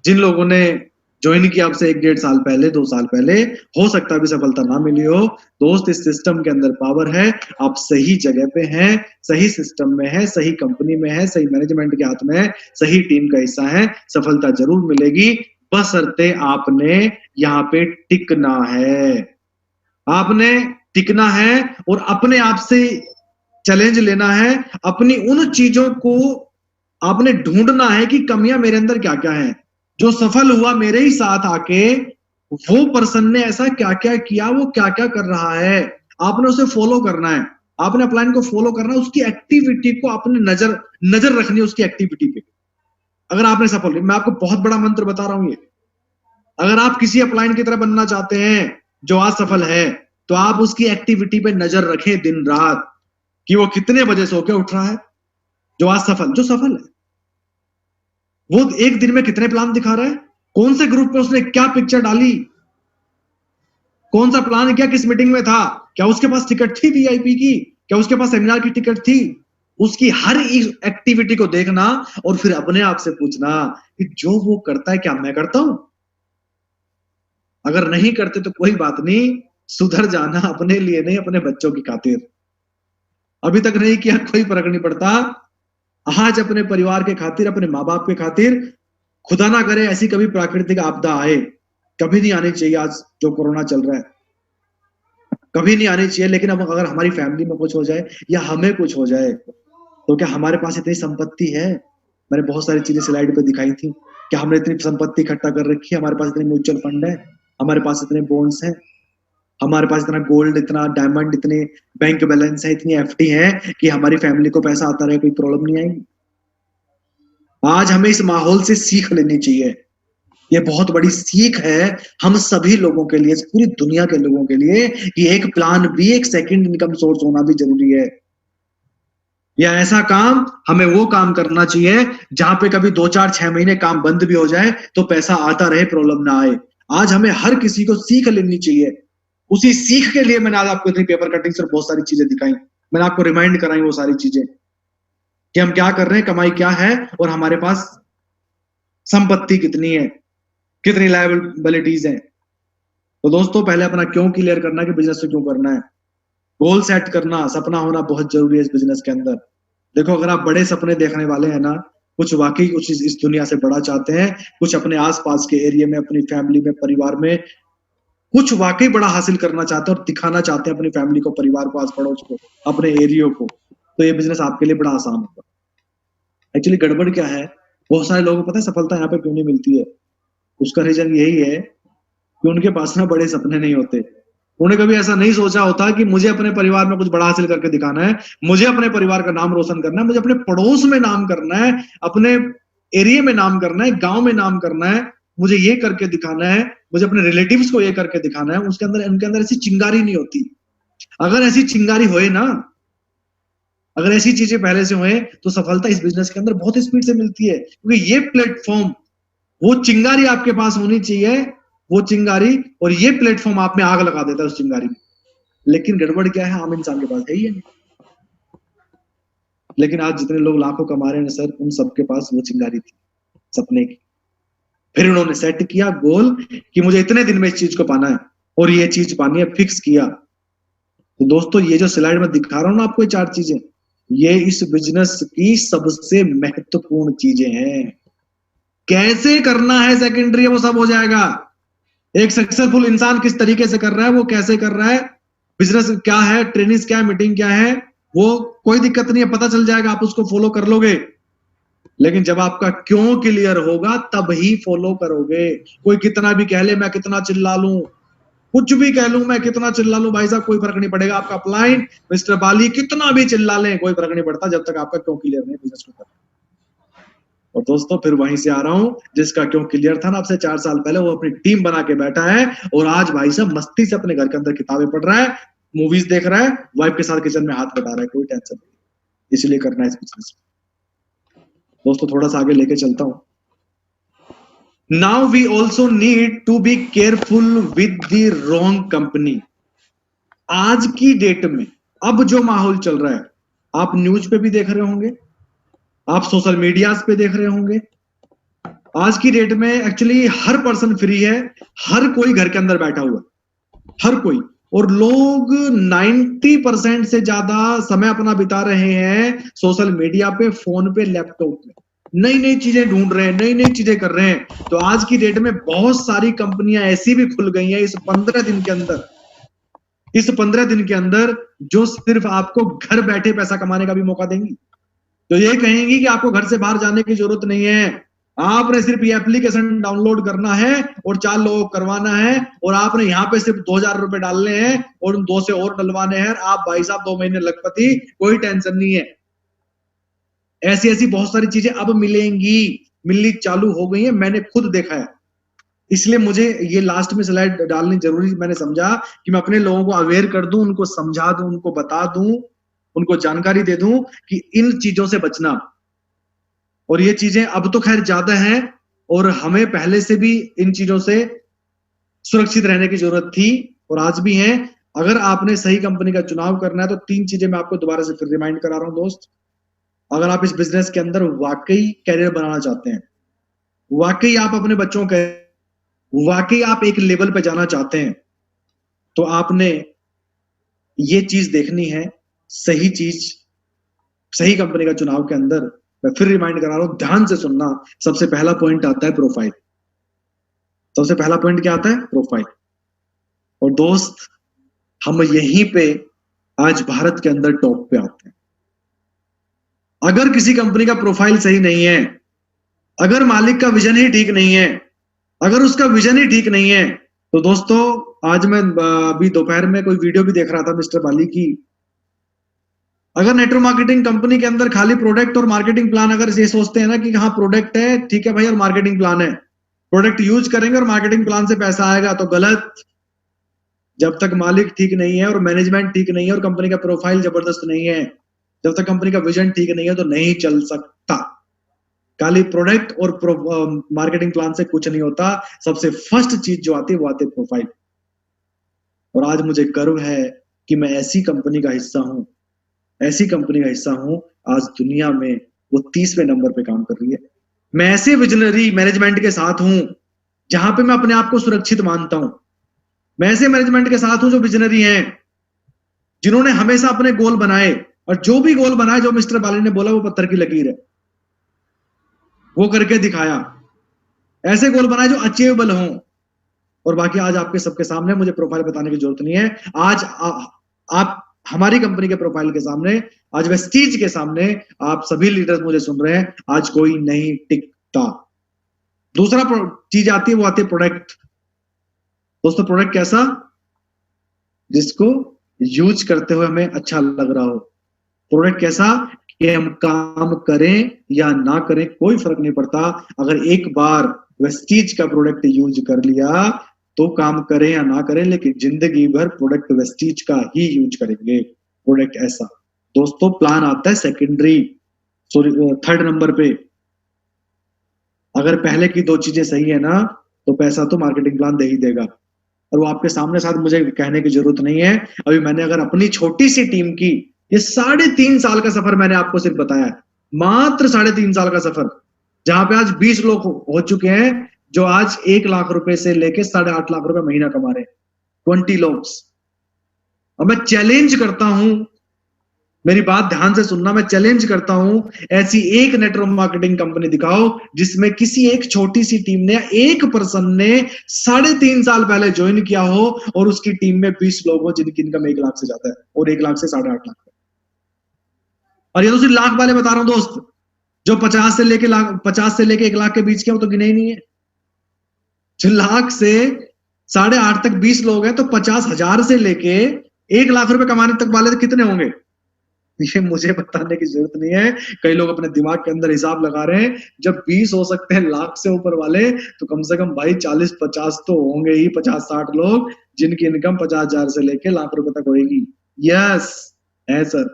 जिन लोगों ने ज्वाइन किया आपसे 1-1.5 साल पहले, 2 साल पहले, हो सकता है अभी सफलता ना मिली हो। दोस्त, इस सिस्टम के अंदर पावर है, आप सही जगह पे हैं, सही सिस्टम में है, सही कंपनी में है, सही मैनेजमेंट के हाथ में है, सही टीम का हिस्सा है, सफलता जरूर मिलेगी, बशर्ते आपने यहाँ पे टिकना है। आपने टिकना है और अपने आप से चैलेंज लेना है, अपनी उन चीजों को आपने ढूंढना है कि कमियां मेरे अंदर क्या क्या है। जो सफल हुआ मेरे ही साथ आके, वो पर्सन ने ऐसा क्या क्या किया, वो क्या क्या कर रहा है, आपने उसे फॉलो करना है, आपने अपलाइन को फॉलो करना है, उसकी एक्टिविटी को आपने नजर रखनी है उसकी एक्टिविटी पे। अगर आपने सफल, मैं आपको बहुत बड़ा मंत्र बता रहा हूं ये, अगर आप किसी अपलाइन की तरह बनना चाहते हैं जो आज सफल है, तो आप उसकी एक्टिविटी पे नजर रखें दिन रात, कि वो कितने बजे सो के उठ रहा है। जो आज जो सफल है, वो एक दिन में कितने प्लान दिखा रहा है, कौन से ग्रुप पे उसने क्या पिक्चर डाली, कौन सा प्लान किया, किस मीटिंग में था, क्या उसके पास टिकट थी वीआईपी की, क्या उसके पास सेमिनार की टिकट थी। उसकी हर एक्टिविटी को देखना और फिर अपने आप से पूछना कि जो वो करता है क्या मैं करता हूं। अगर नहीं करते तो कोई बात नहीं, सुधर जाना, अपने लिए नहीं, अपने बच्चों की खातिर। अभी तक नहीं किया कोई फर्क नहीं पड़ता, आज अपने परिवार के खातिर, अपने माँ बाप के खातिर, खुदा ना करे ऐसी कभी प्राकृतिक आपदा आए, कभी नहीं आनी चाहिए, आज जो कोरोना चल रहा है कभी नहीं आनी चाहिए, लेकिन अब अगर हमारी फैमिली में कुछ हो जाए या हमें कुछ हो जाए, तो क्या हमारे पास इतनी संपत्ति है? मैंने बहुत सारी चीजें स्लाइड पे दिखाई थी, क्या हमने इतनी संपत्ति इकट्ठा कर रखी है, हमारे पास इतने म्यूचुअल फंड है, हमारे पास इतने बॉन्ड्स हैं, हमारे पास इतना गोल्ड, इतना डायमंड, इतने बैंक बैलेंस है, इतनी एफडी है कि हमारी फैमिली को पैसा आता रहे, कोई प्रॉब्लम नहीं आएगी। आज हमें इस माहौल से सीख लेनी चाहिए, ये बहुत बड़ी सीख है हम सभी लोगों के लिए, पूरी दुनिया के लोगों के लिए, कि एक प्लान भी, एक सेकंड इनकम सोर्स होना भी जरूरी है। या ऐसा काम, हमें वो काम करना चाहिए जहां पे कभी 2-4-6 महीने काम बंद भी हो जाए तो पैसा आता रहे, प्रॉब्लम ना आए। आज हमें हर किसी को सीख लेनी चाहिए। उसी सीख के लिए मैंने आज आपको इतनी पेपर कटिंग्स और बहुत सारी चीजें दिखाई, मैंने आपको रिमाइंड कराई वो सारी चीजें, कि हम क्या कर रहे हैं, कमाई क्या है, और हमारे पास संपत्ति कितनी है, कितनी लायबिलिटीज है। तो दोस्तों, पहले अपना क्यों क्लियर करना कि बिजनेस से क्यों करना है, गोल सेट करना, सपना होना बहुत जरूरी है इस बिजनेस के अंदर। देखो, अगर आप बड़े सपने देखने वाले हैं ना, कुछ वाकई कुछ इस दुनिया से बड़ा चाहते हैं, कुछ अपने आसपास के एरिया में, अपनी फैमिली में, परिवार में कुछ वाकई बड़ा हासिल करना चाहते हैं और दिखाना चाहते हैं अपनी फैमिली को, परिवार को, आस पड़ोस को, अपने एरिया को, तो ये बिजनेस आपके लिए बड़ा आसान होगा। एक्चुअली गड़बड़ क्या है, बहुत सारे लोगों को पता है सफलता यहाँ पे क्यों नहीं मिलती है, उसका रीजन यही है कि उनके पास ना बड़े सपने नहीं होते। उन्हें कभी ऐसा नहीं सोचा होता कि मुझे अपने परिवार में कुछ बड़ा हासिल करके दिखाना है, मुझे अपने परिवार का नाम रोशन करना है, मुझे अपने पड़ोस में नाम करना है, अपने एरिया में नाम करना है, गांव में नाम करना है, मुझे ये करके दिखाना है, मुझे अपने रिलेटिव्स को ये करके दिखाना है। उसके अंदर, उनके अंदर ऐसी चिंगारी नहीं होती। अगर ऐसी चिंगारी होए ना, अगर ऐसी चीजें पहले से हुए तो सफलता इस बिजनेस के अंदर बहुत स्पीड से मिलती है, क्योंकि ये प्लेटफॉर्म, वो चिंगारी आपके पास होनी चाहिए, वो चिंगारी, और ये प्लेटफॉर्म आप में आग लगा देता है उस चिंगारी में। लेकिन गड़बड़ क्या है, आम इंसान के पास है ही नहीं। लेकिन आज जितने लोग लाखों कमा रहे हैं सर, उन सबके पास वो चिंगारी थी सपने की। फिर उन्होंने सेट किया गोल कि मुझे इतने दिन में इस चीज को पाना है और ये चीज पानी है, फिक्स किया। तो दोस्तों ये जो स्लाइड में दिखा रहा हूं ना आपको, ये 4 चीजें, ये इस बिजनेस की सबसे महत्वपूर्ण चीजें हैं। कैसे करना है सेकेंडरी है, वो सब हो जाएगा। एक सक्सेसफुल इंसान किस तरीके से कर रहा है, वो कैसे कर रहा है, बिजनेस क्या है, ट्रेनिंग क्या है, मीटिंग क्या है, वो कोई दिक्कत नहीं है, पता चल जाएगा, आप उसको फॉलो कर लोगे। लेकिन जब आपका क्यों क्लियर होगा तब ही फॉलो करोगे। कोई कितना भी कह ले, मैं कितना चिल्ला लूं, कुछ भी कह लूं, मैं कितना चिल्ला लूं, भाई साहब कोई फर्क नहीं पड़ेगा। आपका अपलाइन मिस्टर बाली कितना भी चिल्ला लें, कोई फर्क नहीं पड़ता जब तक आपका क्यों क्लियर नहीं बिजनेस को करना। और दोस्तों फिर वहीं से आ रहा हूं, जिसका क्यों क्लियर था ना आपसे 4 साल पहले, वो अपनी टीम बना के बैठा है और आज भाई साहब मस्ती से अपने घर के अंदर किताबें पढ़ रहा है, मूवीज देख रहा है, वाइफ के साथ किचन में हाथ बटा रहा है, कोई टेंशन नहीं, इसलिए करना है इस बिजनेस। दोस्तों थोड़ा सा आगे लेके चलता हूं। Now we also need to be careful with the wrong company. आज की डेट में अब जो माहौल चल रहा है, आप न्यूज पे भी देख रहे होंगे, आप सोशल मीडिया पे देख रहे होंगे। आज की डेट में एक्चुअली हर पर्सन फ्री है, हर कोई घर के अंदर बैठा हुआ है, हर कोई, और लोग 90% से ज्यादा समय अपना बिता रहे हैं सोशल मीडिया पे, फोन पे, लैपटॉप पे, नई नई चीजें ढूंढ रहे हैं, नई नई चीजें कर रहे हैं। तो आज की डेट में बहुत सारी कंपनियां ऐसी भी खुल गई हैं इस 15 दिन के अंदर, इस 15 दिन के अंदर, जो सिर्फ आपको घर बैठे पैसा कमाने का भी मौका देंगी। तो ये कहेंगी कि आपको घर से बाहर जाने की जरूरत नहीं है, आपने सिर्फ ये एप्लीकेशन डाउनलोड करना है और 4 लोगों को करवाना है, और आपने यहाँ पे सिर्फ 2000 रुपए डालने हैं और उन 2 से और डलवाने हैं, आप भाई साहब 2 महीने लखपति, कोई टेंशन नहीं है। ऐसी ऐसी बहुत सारी चीजें अब मिलेंगी, मिलनी चालू हो गई है, मैंने खुद देखा है। इसलिए मुझे ये लास्ट में स्लाइड डालनी जरूरी मैंने समझा कि मैं अपने लोगों को अवेयर कर दूं, उनको समझा दूं, उनको बता दूं, उनको जानकारी दे दूं कि इन चीजों से बचना। और ये चीजें अब तो खैर ज्यादा हैं और हमें पहले से भी इन चीजों से सुरक्षित रहने की जरूरत थी और आज भी है। अगर आपने सही कंपनी का चुनाव करना है तो 3 चीजें मैं आपको दोबारा से फिर रिमाइंड करा रहा हूं दोस्त। अगर आप इस बिजनेस के अंदर वाकई कैरियर बनाना चाहते हैं, वाकई आप अपने बच्चों के, वाकई आप एक लेवल पे जाना चाहते हैं, तो आपने ये चीज देखनी है, सही चीज, सही कंपनी का चुनाव के अंदर। मैं फिर रिमाइंड करा रहा हूं, ध्यान से सुनना। सबसे पहला पॉइंट आता है प्रोफाइल। सबसे पहला पॉइंट क्या आता है? प्रोफाइल। और दोस्त हम यहीं पे आज भारत के अंदर टॉप पे आते हैं। अगर किसी कंपनी का प्रोफाइल सही नहीं है, अगर मालिक का विजन ही ठीक नहीं है, अगर उसका विजन ही ठीक नहीं है, तो दोस्तों आज मैं अभी दोपहर में कोई वीडियो भी देख रहा था मिस्टर बाली की। अगर नेटवर्क मार्केटिंग कंपनी के अंदर खाली प्रोडक्ट और मार्केटिंग प्लान, अगर ये सोचते हैं ना कि हाँ प्रोडक्ट है ठीक है भाई और मार्केटिंग प्लान है, प्रोडक्ट यूज करेंगे और मार्केटिंग प्लान से पैसा आएगा, तो गलत। जब तक मालिक ठीक नहीं है और मैनेजमेंट ठीक नहीं है और कंपनी का प्रोफाइल जबरदस्त नहीं है, जब तक कंपनी का विजन ठीक नहीं है, तो नहीं चल सकता। खाली प्रोडक्ट और मार्केटिंग प्लान से कुछ नहीं होता। सबसे फर्स्ट चीज जो आती है वो आती है प्रोफाइल। और आज मुझे गर्व है कि मैं ऐसी कंपनी का हिस्सा हूं, ऐसी कंपनी का हिस्सा हूं आज दुनिया में वो 30वें नंबर पे काम कर रही है। मैं ऐसे विजनरी मैनेजमेंट के साथ हूं जहां पे मैं अपने आप को सुरक्षित मानता हूं। मैं ऐसे मैनेजमेंट के साथ हूं जो विजनरी हैं, जिन्होंने हमेशा अपने गोल बनाए, और जो भी गोल बनाए, जो मिस्टर बाली ने बोला वो पत्थर की लकीर है, वो करके दिखाया। ऐसे गोल बनाए जो अचीवेबल हों। और बाकी आज आपके सबके सामने मुझे प्रोफाइल बताने की जरूरत नहीं है। आज आप हमारी कंपनी के प्रोफाइल के सामने, आज वेस्टीज के सामने, आप सभी लीडर्स मुझे सुन रहे हैं, आज कोई नहीं टिकता। दूसरा चीज आती है, वो आती है प्रोडक्ट। दोस्तों प्रोडक्ट कैसा? जिसको यूज करते हुए हमें अच्छा लग रहा हो। प्रोडक्ट कैसा? कि हम काम करें या ना करें कोई फर्क नहीं पड़ता, अगर एक बार वेस्टीज का प्रोडक्ट यूज कर लिया तो काम करें या ना करें, लेकिन जिंदगी भर प्रोडक्ट वेस्टीज का ही यूज करेंगे। प्रोडक्ट ऐसा। दोस्तों प्लान आता है सेकेंडरी, थर्ड नंबर पे। अगर पहले की दो चीजें सही है ना, तो पैसा तो मार्केटिंग प्लान दे ही देगा। और वो आपके सामने साथ मुझे कहने की जरूरत नहीं है। अभी मैंने अगर अपनी छोटी सी टीम की, ये 3.5 साल का सफर मैंने आपको सिर्फ बताया है, मात्र 3.5 साल का सफर, जहां पे आज 20 लोग हो चुके हैं जो आज 1 लाख रुपए से लेके 8.5 लाख रुपए महीना कमा रहे हैं, 20 लोग। और मैं चैलेंज करता हूं, मेरी बात ध्यान से सुनना, मैं चैलेंज करता हूं, ऐसी एक नेटवर्क मार्केटिंग कंपनी दिखाओ जिसमें किसी एक छोटी सी टीम ने, एक पर्सन ने 3.5 साल पहले ज्वाइन किया हो और उसकी टीम में 20 लोग हो जिनकी इनकम 1 लाख से ज्यादा है और 1 लाख से 8.5 लाख। और ये तो सिर्फ लाख वाले बता रहा हूं दोस्त, जो 50 से लेके 1 लाख के बीच के हो तो गिने ही नहीं है। जो लाख से 8.5 तक 20 लोग हैं तो 50,000 से लेके 1 लाख रुपए कमाने तक वाले कितने होंगे, ये मुझे बताने की जरूरत नहीं है। कई लोग अपने दिमाग के अंदर हिसाब लगा रहे हैं, जब 20 हो सकते हैं लाख से ऊपर वाले, तो कम से कम भाई 40-50 तो होंगे ही, 50-60 लोग जिनकी इनकम 50,000 से लेके लाख रुपए तक होगी। यस है सर।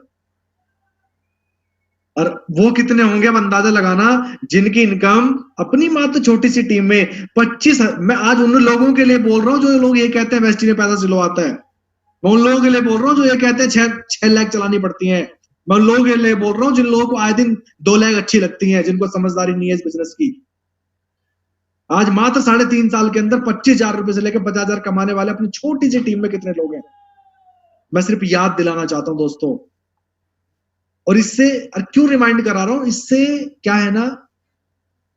और वो कितने होंगे अब अंदाजा लगाना, जिनकी इनकम अपनी मात्र छोटी सी टीम में 25। मैं आज उन लोगों के लिए बोल रहा हूं जो लोग ये कहते हैं वेस्टी में पैसा स्लो आता है। मैं उन लोगों के लिए बोल रहा हूं जो ये कहते हैं 6 लाख चलानी पड़ती है। मैं उन लोगों के लिए बोल रहा हूं जिन लोगों को आए दिन 2 लाख अच्छी लगती है, जिनको समझदारी नहीं है इस बिजनेस की। आज मात्र 3.5 साल के अंदर 25,000 रुपए से लेकर 50,000 कमाने वाले अपनी छोटी सी टीम में कितने लोग हैं, मैं सिर्फ याद दिलाना चाहता हूं दोस्तों। और इससे क्यों रिमाइंड करा रहा हूं, इससे क्या है ना,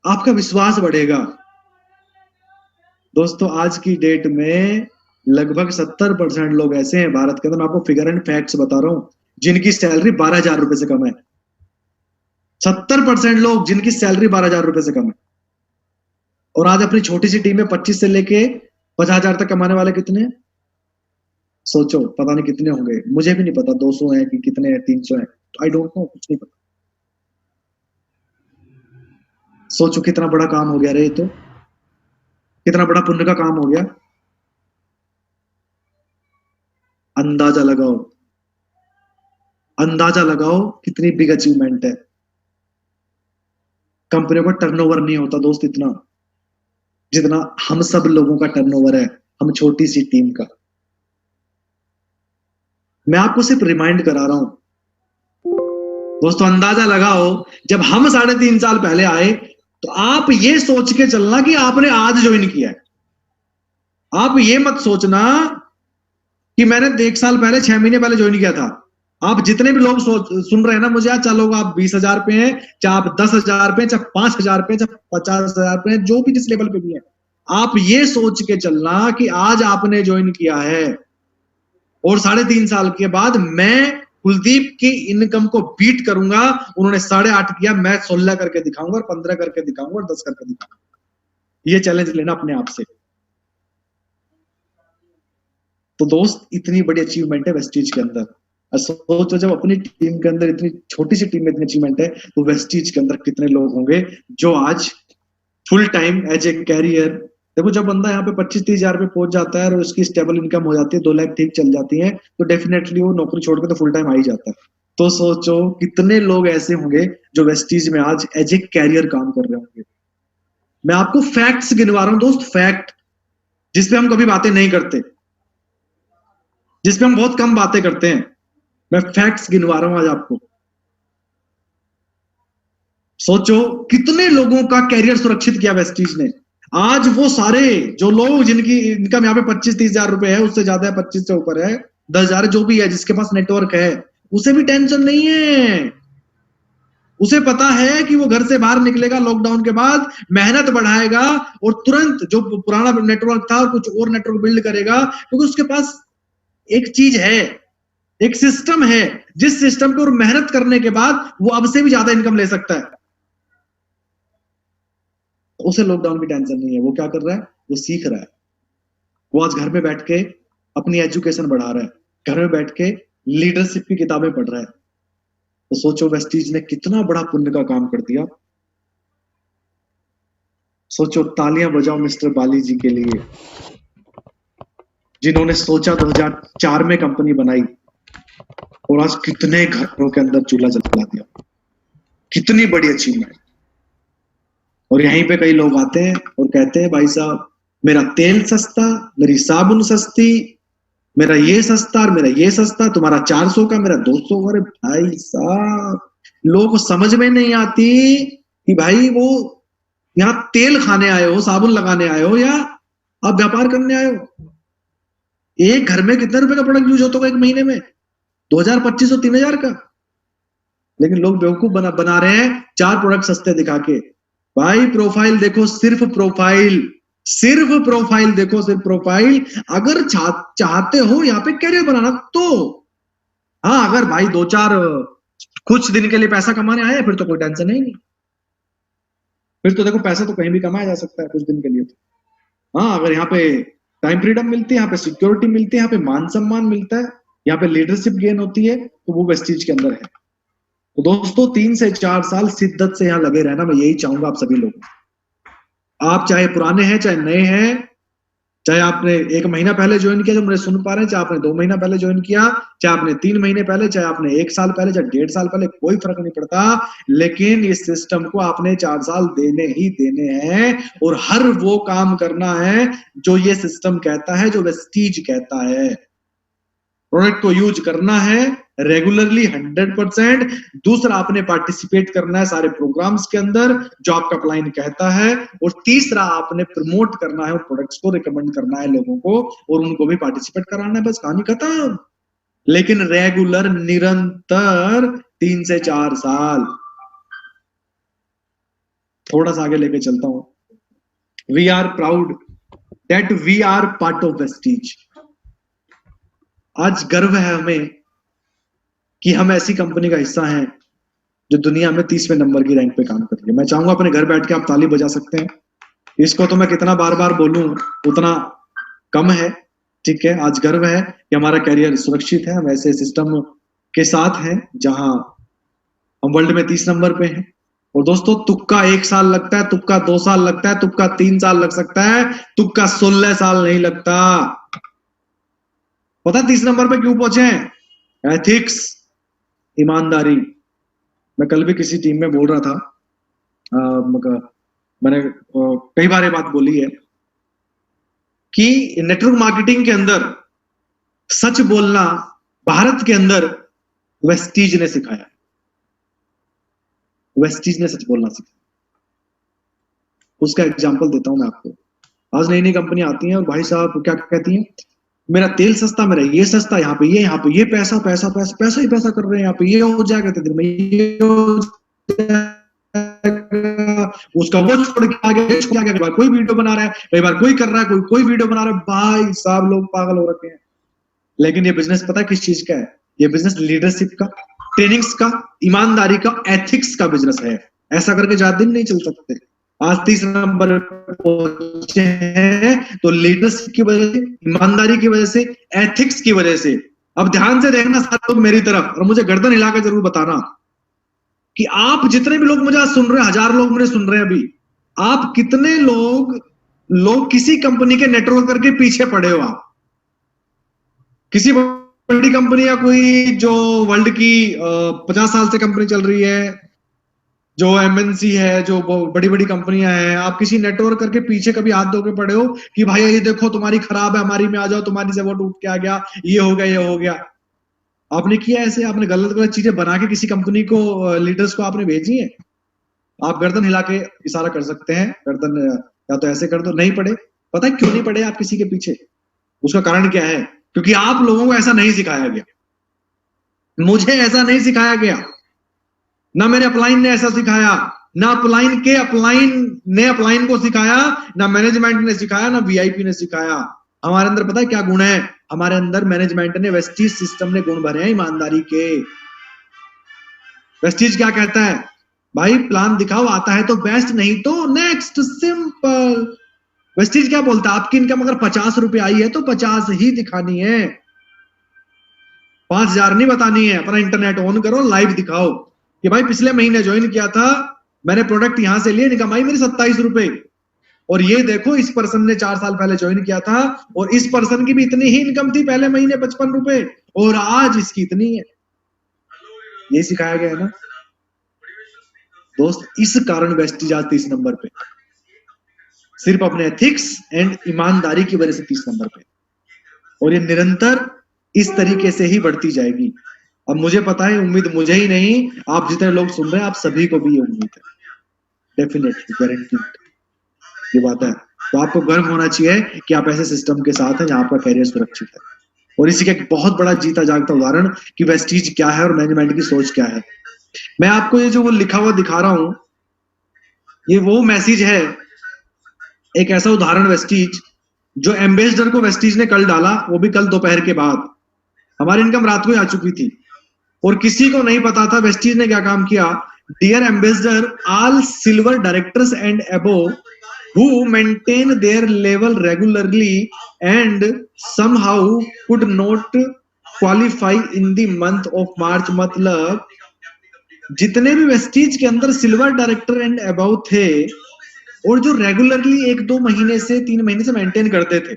आपका विश्वास बढ़ेगा। दोस्तों आज की डेट में लगभग 70% लोग ऐसे हैं भारत के अंदर, मैं आपको फिगर एंड फैक्ट्स बता रहा हूं, जिनकी सैलरी 12,000 रुपए से कम है। 70% लोग जिनकी सैलरी 12,000 रुपए से कम है। और आज अपनी छोटी सी टीम में 25 से लेके 50,000 तक कमाने वाले कितने हैं? सोचो, पता नहीं कितने होंगे, मुझे भी नहीं पता 200 है कि कितने हैं, 300 है, आई डोंट नो, कुछ नहीं पता। सोचो कितना बड़ा काम हो गया रे, तो कितना बड़ा पुण्य का काम हो गया। अंदाजा लगाओ, अंदाजा लगाओ कितनी बिग अचीवमेंट है। कंपनियों का टर्नओवर नहीं होता दोस्त इतना जितना हम सब लोगों का टर्नओवर है, हम छोटी सी टीम का। मैं आपको सिर्फ रिमाइंड करा रहा हूं दोस्तों, अंदाजा लगाओ, जब हम 3.5 साल पहले आए तो आप ये सोच के चलना कि आपने आज ज्वाइन किया है। आप ये मत सोचना कि मैंने 1 साल पहले 6 महीने पहले ज्वाइन किया था। आप जितने भी लोग सुन रहे हैं ना मुझे, आज चाहे लोग आप 20,000 पे हैं, चाहे आप 10,000 पे, चाहे 5,000 पे, चाहे 50,000 पे, जो भी जिस लेवल पे भी है, आप ये सोच के चलना कि आज आपने ज्वाइन किया है और 3.5 साल के बाद मैं कुलदीप की इनकम को बीट करूंगा। उन्होंने 8.5 किया, मैं 16 करके दिखाऊंगा और 15 करके दिखाऊंगा और 10 करके दिखाऊंगा। ये चैलेंज लेना अपने आप से। तो दोस्त इतनी बड़ी अचीवमेंट है वेस्टीज के अंदर। सोचो जब अपनी टीम के अंदर इतनी छोटी सी टीम में इतनी अचीवमेंट है, तो वेस्टीज के अंदर कितने लोग होंगे जो आज full time as a career. देखो जब बंदा यहाँ पे 25-30 हजार पे पहुंच जाता है और उसकी स्टेबल इनकम हो जाती है, 2 लाख ठीक चल जाती है, तो डेफिनेटली वो नौकरी छोड़ के तो फुल टाइम आ ही जाता है। तो सोचो कितने लोग ऐसे होंगे जो वेस्टीज में आज एज ए कैरियर काम कर रहे होंगे। मैं आपको फैक्ट्स गिनवा रहा हूं दोस्त, फैक्ट जिसपे हम कभी बातें नहीं करते, जिसपे हम बहुत कम बातें करते हैं। मैं फैक्ट्स गिनवा रहा हूं आज आपको। सोचो कितने लोगों का कैरियर सुरक्षित किया वेस्टीज ने। आज वो सारे जो लोग जिनकी इनकम यहाँ पे 25-30 हजार रुपए है, उससे ज्यादा है, 25 से ऊपर है, 10,000 जो भी है, जिसके पास नेटवर्क है, उसे भी टेंशन नहीं है। उसे पता है कि वो घर से बाहर निकलेगा लॉकडाउन के बाद, मेहनत बढ़ाएगा और तुरंत जो पुराना नेटवर्क था कुछ और नेटवर्क बिल्ड करेगा, क्योंकि उसके पास एक चीज है, एक सिस्टम है, जिस सिस्टम पे और मेहनत करने के बाद वो अब से भी ज्यादा इनकम ले सकता है। उसे लॉकडाउन की टेंशन नहीं है। वो क्या कर रहा है, वो सीख रहा है। वो आज घर में बैठ के अपनी एजुकेशन बढ़ा रहा है, घर में बैठ के लीडरशिप की किताबें पढ़ रहा है। तो सोचो वेस्टीज ने कितना बड़ा पुण्य का काम कर दिया। सोचो, तालियां बजाओ मिस्टर बाली जी के लिए, जिन्होंने सोचा 2004 में कंपनी बनाई और आज कितने घरों के अंदर चूल्हा जला दिया, कितनी बड़ी अचीवमेंट। और यहीं पे कई लोग आते हैं और कहते हैं भाई साहब मेरा तेल सस्ता, मेरी साबुन सस्ती, मेरा ये सस्ता और मेरा ये सस्ता, तुम्हारा 400 का मेरा 200। अरे भाई साहब, लोगों को समझ में नहीं आती कि भाई वो यहाँ तेल खाने आए हो, साबुन लगाने आए हो, या आप व्यापार करने आए हो। एक घर में कितने रुपए का प्रोडक्ट यूज होता होगा एक महीने में? 2000, 2500, 3000 का। लेकिन लोग बेवकूफ बना रहे हैं 4 प्रोडक्ट सस्ते दिखा के। भाई प्रोफाइल देखो, सिर्फ प्रोफाइल, सिर्फ प्रोफाइल देखो, सिर्फ प्रोफाइल। अगर चाहते हो यहाँ पे कैरियर बनाना तो हाँ, अगर भाई 2-4 कुछ दिन के लिए पैसा कमाने आए फिर तो कोई टेंशन ही नहीं। फिर तो देखो पैसा तो कहीं भी कमाया जा सकता है कुछ दिन के लिए तो। हाँ, अगर यहाँ पे टाइम फ्रीडम मिलती है, यहाँ पे सिक्योरिटी मिलती है, यहाँ पे मान सम्मान मिलता है, यहाँ पे लीडरशिप गेन होती है, तो वो वेस्टीज के अंदर है। तो दोस्तों 3 से 4 साल शिद्दत से यहाँ लगे रहना, मैं यही चाहूंगा आप सभी लोग। आप चाहे पुराने हैं चाहे नए हैं, चाहे आपने 1 महीना पहले ज्वाइन किया जो मुझे सुन पा रहे हैं, चाहे आपने 2 महीना पहले ज्वाइन किया, चाहे आपने 3 महीने पहले, चाहे आपने 1 साल पहले, चाहे 1.5 साल पहले, कोई फर्क नहीं पड़ता। लेकिन इस सिस्टम को आपने 4 साल देने ही देने हैं और हर वो काम करना है जो ये सिस्टम कहता है, जो वेस्टीज कहता है। प्रोडक्ट को यूज करना है रेगुलरली 100%। दूसरा, आपने पार्टिसिपेट करना है सारे प्रोग्राम्स के अंदर जो आपका अपलाइन कहता है। और तीसरा, आपने प्रमोट करना है, प्रोडक्ट्स को रिकमेंड करना है लोगों को और उनको भी पार्टिसिपेट कराना है। बस कहानी खत्म। लेकिन रेगुलर, निरंतर 3 से 4 साल। थोड़ा सा आगे लेके चलता हूं। We are proud that we are part of Vestige. आज गर्व है हमें कि हम ऐसी कंपनी का हिस्सा हैं जो दुनिया में 30वें नंबर की रैंक पे काम कर रही है। मैं चाहूंगा अपने घर बैठ के आप ताली बजा सकते हैं। इसको तो मैं कितना बार बार बोलूं उतना कम है। ठीक है, आज गर्व है कि हमारा करियर सुरक्षित है, हम ऐसे सिस्टम के साथ हैं जहां हम वर्ल्ड में 30 नंबर पे हैं। और दोस्तों, तुक्का 1 साल लगता है, तुक्का 2 साल लगता है, तुक्का 3 साल लग सकता है, तुक्का 16 साल नहीं लगता। पता 30 नंबर पे क्यों पहुंचे हैं? एथिक्स, ईमानदारी। मैं कल भी किसी टीम में बोल रहा था, मैंने कई बार ये बात बोली है कि नेटवर्क मार्केटिंग के अंदर सच बोलना भारत के अंदर वेस्टीज ने सिखाया। वेस्टीज ने सच बोलना सिखाया। उसका एग्जांपल देता हूं मैं आपको। आज नई नई कंपनी आती हैं और भाई साहब क्या कहती हैं, मेरा तेल सस्ता, मेरा ये सस्ता, यहाँ पे ये पैसा पैसा पैसा पैसा ही पैसा कर रहे हैं, यहाँ पे ये हो जाएगा, दिन में ये हो जाएगा, उसका वो छोड़ के आगे कई बार कोई वीडियो बना रहा है, कई बार कोई कर रहा है, कोई वीडियो बना रहा है। भाई साहब लोग पागल हो रखे हैं। लेकिन ये बिजनेस पता है किस चीज का है? ये बिजनेस लीडरशिप का, ट्रेनिंग्स का, ईमानदारी का, एथिक्स का बिजनेस है। ऐसा करके ज्यादा दिन नहीं चल सकते। आज 30 नंबर पहुंचे हैं तो लीडरशिप की वजह से, ईमानदारी की वजह से, एथिक्स की वजह से। अब ध्यान से देखना सारे लोग मेरी तरफ और मुझे गर्दन हिलाकर जरूर बताना कि आप जितने भी लोग मुझे आज सुन रहे हैं, 1000 लोग मुझे सुन रहे हैं अभी, आप कितने लोग किसी कंपनी के नेटवर्क करके पीछे पड़े हो। आप किसी बड़ी कंपनी या कोई जो वर्ल्ड की 50 साल से कंपनी चल रही है, जो एमएनसी है, जो बड़ी बड़ी कंपनियां हैं, आप किसी नेटवर्क करके पीछे कभी हाथ धो के पड़े हो कि भाई ये देखो तुम्हारी खराब है, हमारी में आ जाओ, तुम्हारी से वो टूट के आ गया, ये हो गया, ये हो गया। आपने किया ऐसे? आपने गलत गलत चीजें बना के किसी कंपनी को, लीडर्स को आपने भेजी है? आप गर्दन हिला के इशारा कर सकते हैं, गर्दन या तो ऐसे कर दो। नहीं पड़े। पता है क्यों नहीं पड़े आप किसी के पीछे? उसका कारण क्या है? क्योंकि आप लोगों को ऐसा नहीं सिखाया गया। मुझे ऐसा नहीं सिखाया गया, ना मेरे अपलाइन ने ऐसा सिखाया, ना अपलाइन ने अपलाइन को सिखाया, ना मैनेजमेंट ने सिखाया, ना वीआईपी ने सिखाया। हमारे अंदर पता है क्या गुण है? हमारे अंदर मैनेजमेंट ने, वेस्टीज सिस्टम ने गुण भरे हैं ईमानदारी के। वेस्टीज क्या कहता है? भाई प्लान दिखाओ, आता है तो बेस्ट, नहीं तो नेक्स्ट, सिंपल। वेस्टीज क्या बोलता है? आपकी इनकम अगर 50 रुपए आई है तो 50 ही दिखानी है, 5000 नहीं बतानी है। अपना इंटरनेट ऑन करो, लाइव दिखाओ कि भाई पिछले महीने ज्वाइन किया था, मैंने प्रोडक्ट यहां से लिए, कमाई मेरी 27 रुपए, और ये देखो इस पर्सन ने 4 साल पहले ज्वाइन किया था और इस पर्सन की भी इतनी ही इनकम थी पहले महीने, 55 रुपए, और आज इसकी इतनी है। ये सिखाया गया है ना दोस्त। इस कारण वेस्टीज आज 30 नंबर पे, सिर्फ अपने एथिक्स एंड ईमानदारी की वजह से 30 नंबर पे, और ये निरंतर इस तरीके से ही बढ़ती जाएगी। अब मुझे पता है, उम्मीद मुझे ही नहीं, आप जितने लोग सुन रहे हैं आप सभी को भी ये उम्मीद है, डेफिनेटली गारंटीड ये बात है। तो आपको गर्व होना चाहिए कि आप ऐसे सिस्टम के साथ हैं जहां आपका कैरियर सुरक्षित है। और इसी का एक बहुत बड़ा जीता जागता उदाहरण कि वेस्टीज क्या है और मैनेजमेंट की सोच क्या है। मैं आपको ये जो वो लिखा हुआ दिखा रहा हूं, ये वो मैसेज है, एक ऐसा उदाहरण वेस्टीज, जो एम्बेसडर को वेस्टीज ने कल डाला, वो भी कल दोपहर के बाद। हमारी इनकम रात को ही आ चुकी थी और किसी को नहीं पता था वेस्टीज ने क्या काम किया। Dear ambassador, all silver directors and above who maintain their level regularly and somehow could not qualify in the month of March, मतलब जितने भी वेस्टीज के अंदर सिल्वर डायरेक्टर एंड अबव थे और जो रेगुलरली 1-2 महीने से 3 महीने से मेंटेन करते थे,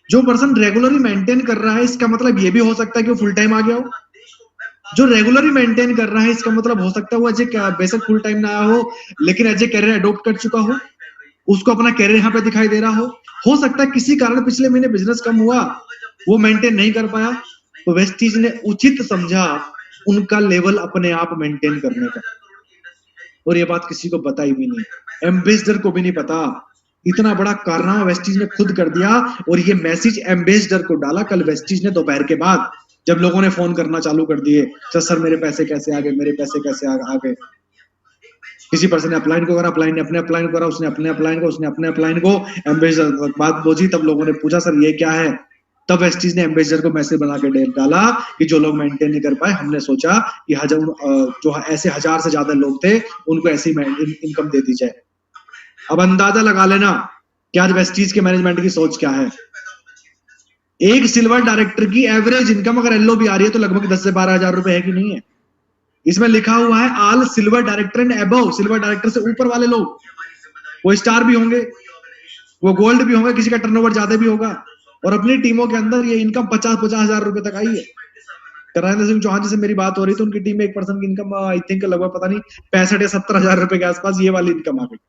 जो पर्सन रेगुलरली मेंटेन कर रहा है, इसका मतलब ये भी हो सकता है कि वो फुल टाइम आ गया हो। जो रेगुलरली मेंटेन कर रहा है, इसका मतलब हो सकता है वो एज ए बेशक फुल टाइम ना आया हो, लेकिन एज ए कैरियर अडॉप्ट कर चुका हो, उसको अपना कैरियर यहाँ पे दिखाई दे रहा हो सकता है किसी कारण पिछले महीने बिजनेस कम हुआ, वो मेंटेन नहीं कर पाया, तो वेस्टीज ने उचित समझा उनका लेवल अपने आप मेंटेन करने का। और ये बात किसी को बताई भी नहीं, एम्बेसडर को भी नहीं पता। इतना बड़ा कारनामा वेस्टीज ने खुद कर दिया और ये मैसेज एम्बेसडर को डाला कल वेस्टीज ने दोपहर के बाद, जब लोगों ने फोन करना चालू कर दिए, सर मेरे पैसे कैसे आ गए, मेरे पैसे कैसे आ गए। किसी पर्सन ने अपलाइन को करा, अपलाइन ने अपने अपलाइन को करा, उसने अपने अपलाइन को, उसने अपने अपलाइन को, एम्बेसडर बात पहुंची, तब लोगों ने पूछा सर ये क्या है। तब वेस्टीज ने एम्बेसडर को मैसेज बना के डाला कि जो लोग मेंटेन नहीं कर पाए, हमने सोचा कि जो ऐसे 1000 से ज्यादा लोग थे उनको ऐसी इनकम दे दी जाए। अब अंदाजा लगा लेना कि आज वेस्टीज के मैनेजमेंट की सोच क्या है। एक सिल्वर डायरेक्टर की एवरेज इनकम अगर एलओ भी आ रही है तो लगभग 10 से 12 हजार रुपए है कि नहीं है। इसमें लिखा हुआ है all silver director and above, silver director से ऊपर वाले लोग, वो स्टार भी होंगे, वो गोल्ड भी होंगे, किसी का टर्नओवर ज्यादा भी होगा, और अपनी टीमों के अंदर ये इनकम 50-50 हजार रुपए तक आई है। करायंद्र सिंह चौहान जी से मेरी बात हो रही थी, उनकी टीम में एक पर्सन की इनकम आई थिंक लगभग पता नहीं 65 या 70 हजार रुपए के आसपास ये वाली इनकम आ गई।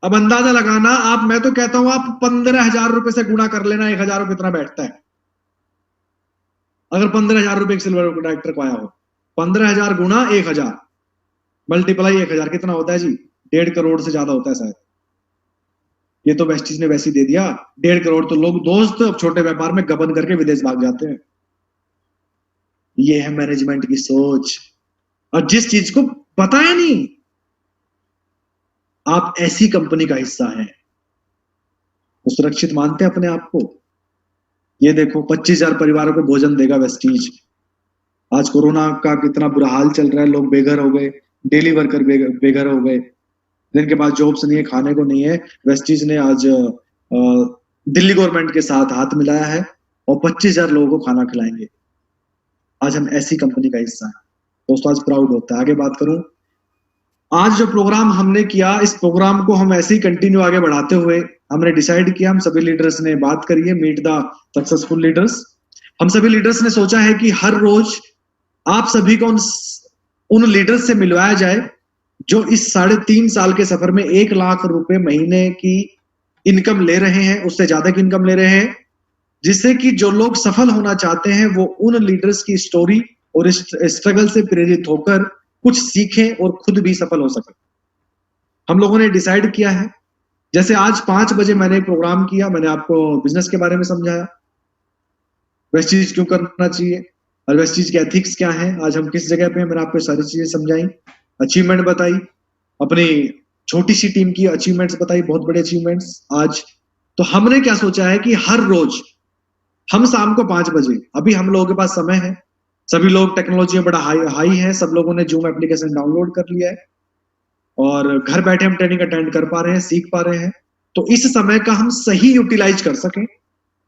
अब अंदाजा लगाना आप, मैं तो कहता हूं आप 15,000 रुपए से गुणा कर लेना, 1,000 रुपए कितना बैठता है। अगर 15,000 रुपए एक सिल्वर डायरेक्टर को आया हो, 15,000 गुणा 1,000 मल्टीप्लाई 1,000 कितना होता है जी? 1.5 करोड़ से ज्यादा होता है शायद। ये तो वेस्टीज ने वैसे दे दिया 1.5 करोड़, तो लोग दोस्त अब छोटे व्यापार में गबन करके विदेश भाग जाते हैं। ये है मैनेजमेंट की सोच। और जिस चीज को पता है नहीं, आप ऐसी कंपनी का हिस्सा हैं तो सुरक्षित मानते हैं अपने आप को। ये देखो 25,000 परिवारों को भोजन देगा वेस्टीज। आज कोरोना का कितना बुरा हाल चल रहा है, लोग बेघर हो गए, डेली वर्कर बेघर हो गए, जिनके पास जॉब्स नहीं है, खाने को नहीं है। वेस्टीज ने आज दिल्ली गवर्नमेंट के साथ हाथ मिलाया है और 25,000 लोगों को खाना खिलाएंगे। आज हम ऐसी कंपनी का हिस्सा है दोस्तों, आज प्राउड होता है। आगे बात करूं, आज जो प्रोग्राम हमने किया, इस प्रोग्राम को हम ऐसे ही कंटिन्यू आगे बढ़ाते हुए हमने डिसाइड किया, हम सभी लीडर्स ने बात करी है, मीट द सक्सेसफुल लीडर्स। हम सभी लीडर्स ने सोचा है कि हर रोज आप सभी को उन लीडर्स से मिलवाया जाए जो इस 3.5 साल के सफर में 1 लाख रुपए महीने की इनकम ले रहे हैं, उससे ज्यादा की इनकम ले रहे हैं, जिससे कि जो लोग सफल होना चाहते हैं वो उन लीडर्स की स्टोरी और स्ट्रगल से प्रेरित होकर कुछ सीखें और खुद भी सफल हो सके। हम लोगों ने डिसाइड किया है, जैसे आज 5 बजे मैंने एक प्रोग्राम किया, मैंने आपको बिजनेस के बारे में समझाया, वेस्टीज क्यों करना चाहिए और वेस्टीज के एथिक्स क्या है, आज हम किस जगह पे हैं, मैंने आपको सारी चीजें समझाई, अचीवमेंट बताई, अपनी छोटी सी टीम की अचीवमेंट्स बताई, बहुत बड़े अचीवमेंट्स आज। तो हमने क्या सोचा है कि हर रोज हम शाम को 5 बजे, अभी हम लोगों के पास समय है, सभी लोग टेक्नोलॉजी में बड़ा हाई है, सब लोगों ने जूम एप्लीकेशन डाउनलोड कर लिया है और घर बैठे हम ट्रेनिंग अटेंड कर पा रहे हैं, सीख पा रहे हैं। तो इस समय का हम सही यूटिलाइज कर सकें।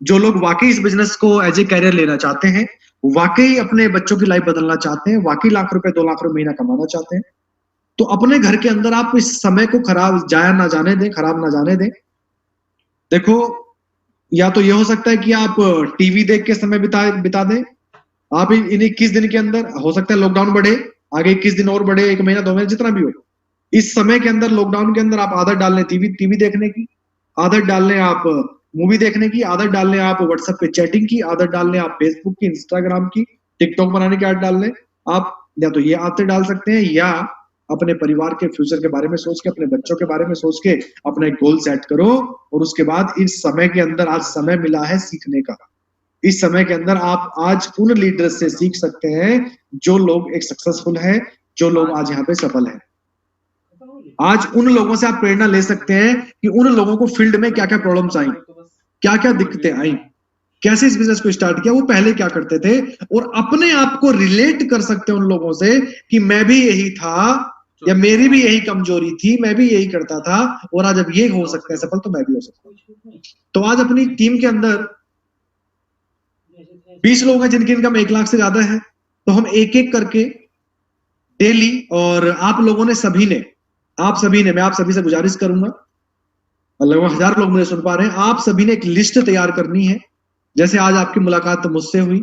जो लोग वाकई इस बिजनेस को एज ए कैरियर लेना चाहते हैं, वाकई अपने बच्चों की लाइफ बदलना चाहते हैं, वाकई लाख रुपए 2 लाख रुपए महीना कमाना चाहते हैं, तो अपने घर के अंदर आप इस समय को खराब जाया ना जाने दें, खराब ना जाने दें। देखो, या तो ये हो सकता है कि आप टीवी देख के समय बिता दें, आप इन 21 दिन के अंदर, हो सकता है लॉकडाउन बढ़े, आगे 21 दिन और बढ़े, 1 महीना 2 महीना जितना भी हो, इस समय के अंदर, लॉकडाउन के अंदर आप आदत डाल लें टीवी देखने की, आदत डाल लें आप मूवी देखने की, आदत डाल लें आप व्हाट्सएप पे चैटिंग की, आदत डाल लें आप फेसबुक की, इंस्टाग्राम की, टिकटॉक बनाने की आदत डाल लें आप। या तो ये आदतें डाल सकते हैं, या अपने परिवार के फ्यूचर के बारे में सोच के, अपने बच्चों के बारे में सोच के अपना एक गोल सेट करो। और उसके बाद इस समय के अंदर, आज समय मिला है सीखने का, इस समय के अंदर आप आज उन लीडर्स से सीख सकते हैं जो लोग एक सक्सेसफुल है, जो लोग आज यहाँ पे सफल है। आज उन लोगों से आप प्रेरणा ले सकते हैं कि उन लोगों को फील्ड में क्या क्या प्रॉब्लम्स आई, क्या क्या दिक्कतें आई, कैसे इस बिजनेस को स्टार्ट किया, वो पहले क्या करते थे, और अपने आप को रिलेट कर सकते हैं उन लोगों से कि मैं भी यही था, या मेरी भी यही कमजोरी थी, मैं भी यही करता था, और आज अब ये हो सकता है सफल, तो मैं भी हो सकता हूं। तो आज अपनी टीम के अंदर 20 लोग हैं जिनकी इनकम 1 लाख से ज्यादा है, तो हम एक एक करके डेली, और आप लोगों ने सभी ने, मैं आप सभी से गुजारिश करूंगा, लगभग 1000 लोग मुझे सुन पा रहे हैं, आप सभी ने एक लिस्ट तैयार करनी है। जैसे आज आपकी मुलाकात मुझसे हुई,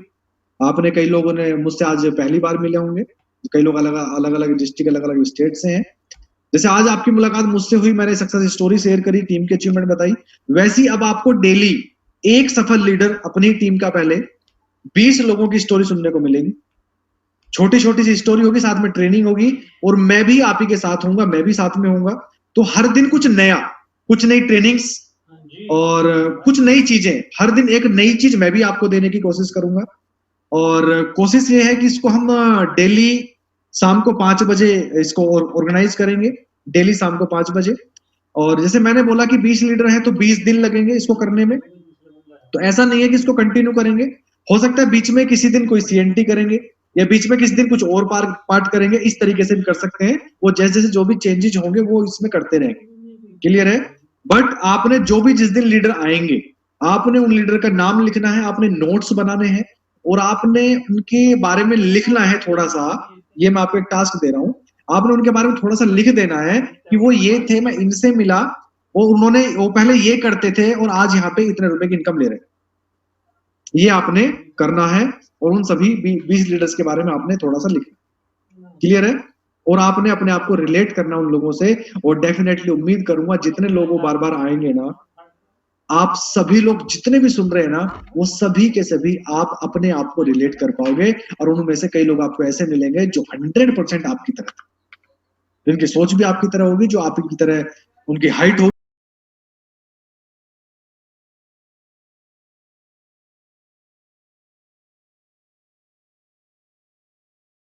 आपने, कई लोगों ने मुझसे आज पहली बार मिले होंगे, कई लोग अलग अलग डिस्ट्रिक्ट, अलग अलग स्टेट से हैं। जैसे आज आपकी मुलाकात मुझसे हुई, मैंने सक्सेस स्टोरी शेयर करी, टीम की अचीवमेंट बताई, वैसी अब आपको डेली एक सफल लीडर अपनी टीम का पहले 20 लोगों की स्टोरी सुनने को मिलेगी। छोटी छोटी सी स्टोरी होगी, साथ में ट्रेनिंग होगी, और मैं भी आप ही के साथ होऊंगा, मैं भी साथ में होऊंगा। तो हर दिन कुछ नया, कुछ नई ट्रेनिंग्स और कुछ नई चीजें, हर दिन एक नई चीज मैं भी आपको देने की कोशिश करूंगा। और कोशिश ये है कि इसको हम डेली शाम को 5 बजे इसको ऑर्गेनाइज करेंगे, डेली शाम को 5 बजे। और जैसे मैंने बोला कि 20 लीडर हैं तो 20 दिन लगेंगे इसको करने में, तो ऐसा नहीं है कि इसको कंटिन्यू करेंगे, हो सकता है बीच में किसी दिन कोई सीएनटी करेंगे, या बीच में किसी दिन कुछ और पार्ट करेंगे, इस तरीके से भी कर सकते हैं। वो जैसे जैसे जो भी चेंजेस होंगे वो इसमें करते रहेंगे, क्लियर है। बट आपने जो भी जिस दिन लीडर आएंगे, आपने उन लीडर का नाम लिखना है, आपने नोट्स बनाने हैं, और आपने उनके बारे में लिखना है थोड़ा सा। ये मैं आपको एक टास्क दे रहा हूं, आपने उनके बारे में थोड़ा सा लिख देना है कि वो ये थे, मैं इनसे मिला, वो पहले ये करते थे, और आज यहाँ पे इतने रुपए की इनकम ले रहे हैं। ये आपने करना है, और उन सभी 20 लीडर्स के बारे में आपने थोड़ा सा लिखना, क्लियर है। और आपने अपने आप को रिलेट करना उन लोगों से, और डेफिनेटली उम्मीद करूंगा जितने लोग बार बार आएंगे ना, आप सभी लोग जितने भी सुन रहे हैं ना, वो सभी के सभी आप अपने आप को रिलेट कर पाओगे, और उनमें से कई लोग आपको ऐसे मिलेंगे जो 100% आपकी तरह, जिनकी सोच भी आपकी तरह होगी, जो आपकी तरह उनकी हाइट होगी।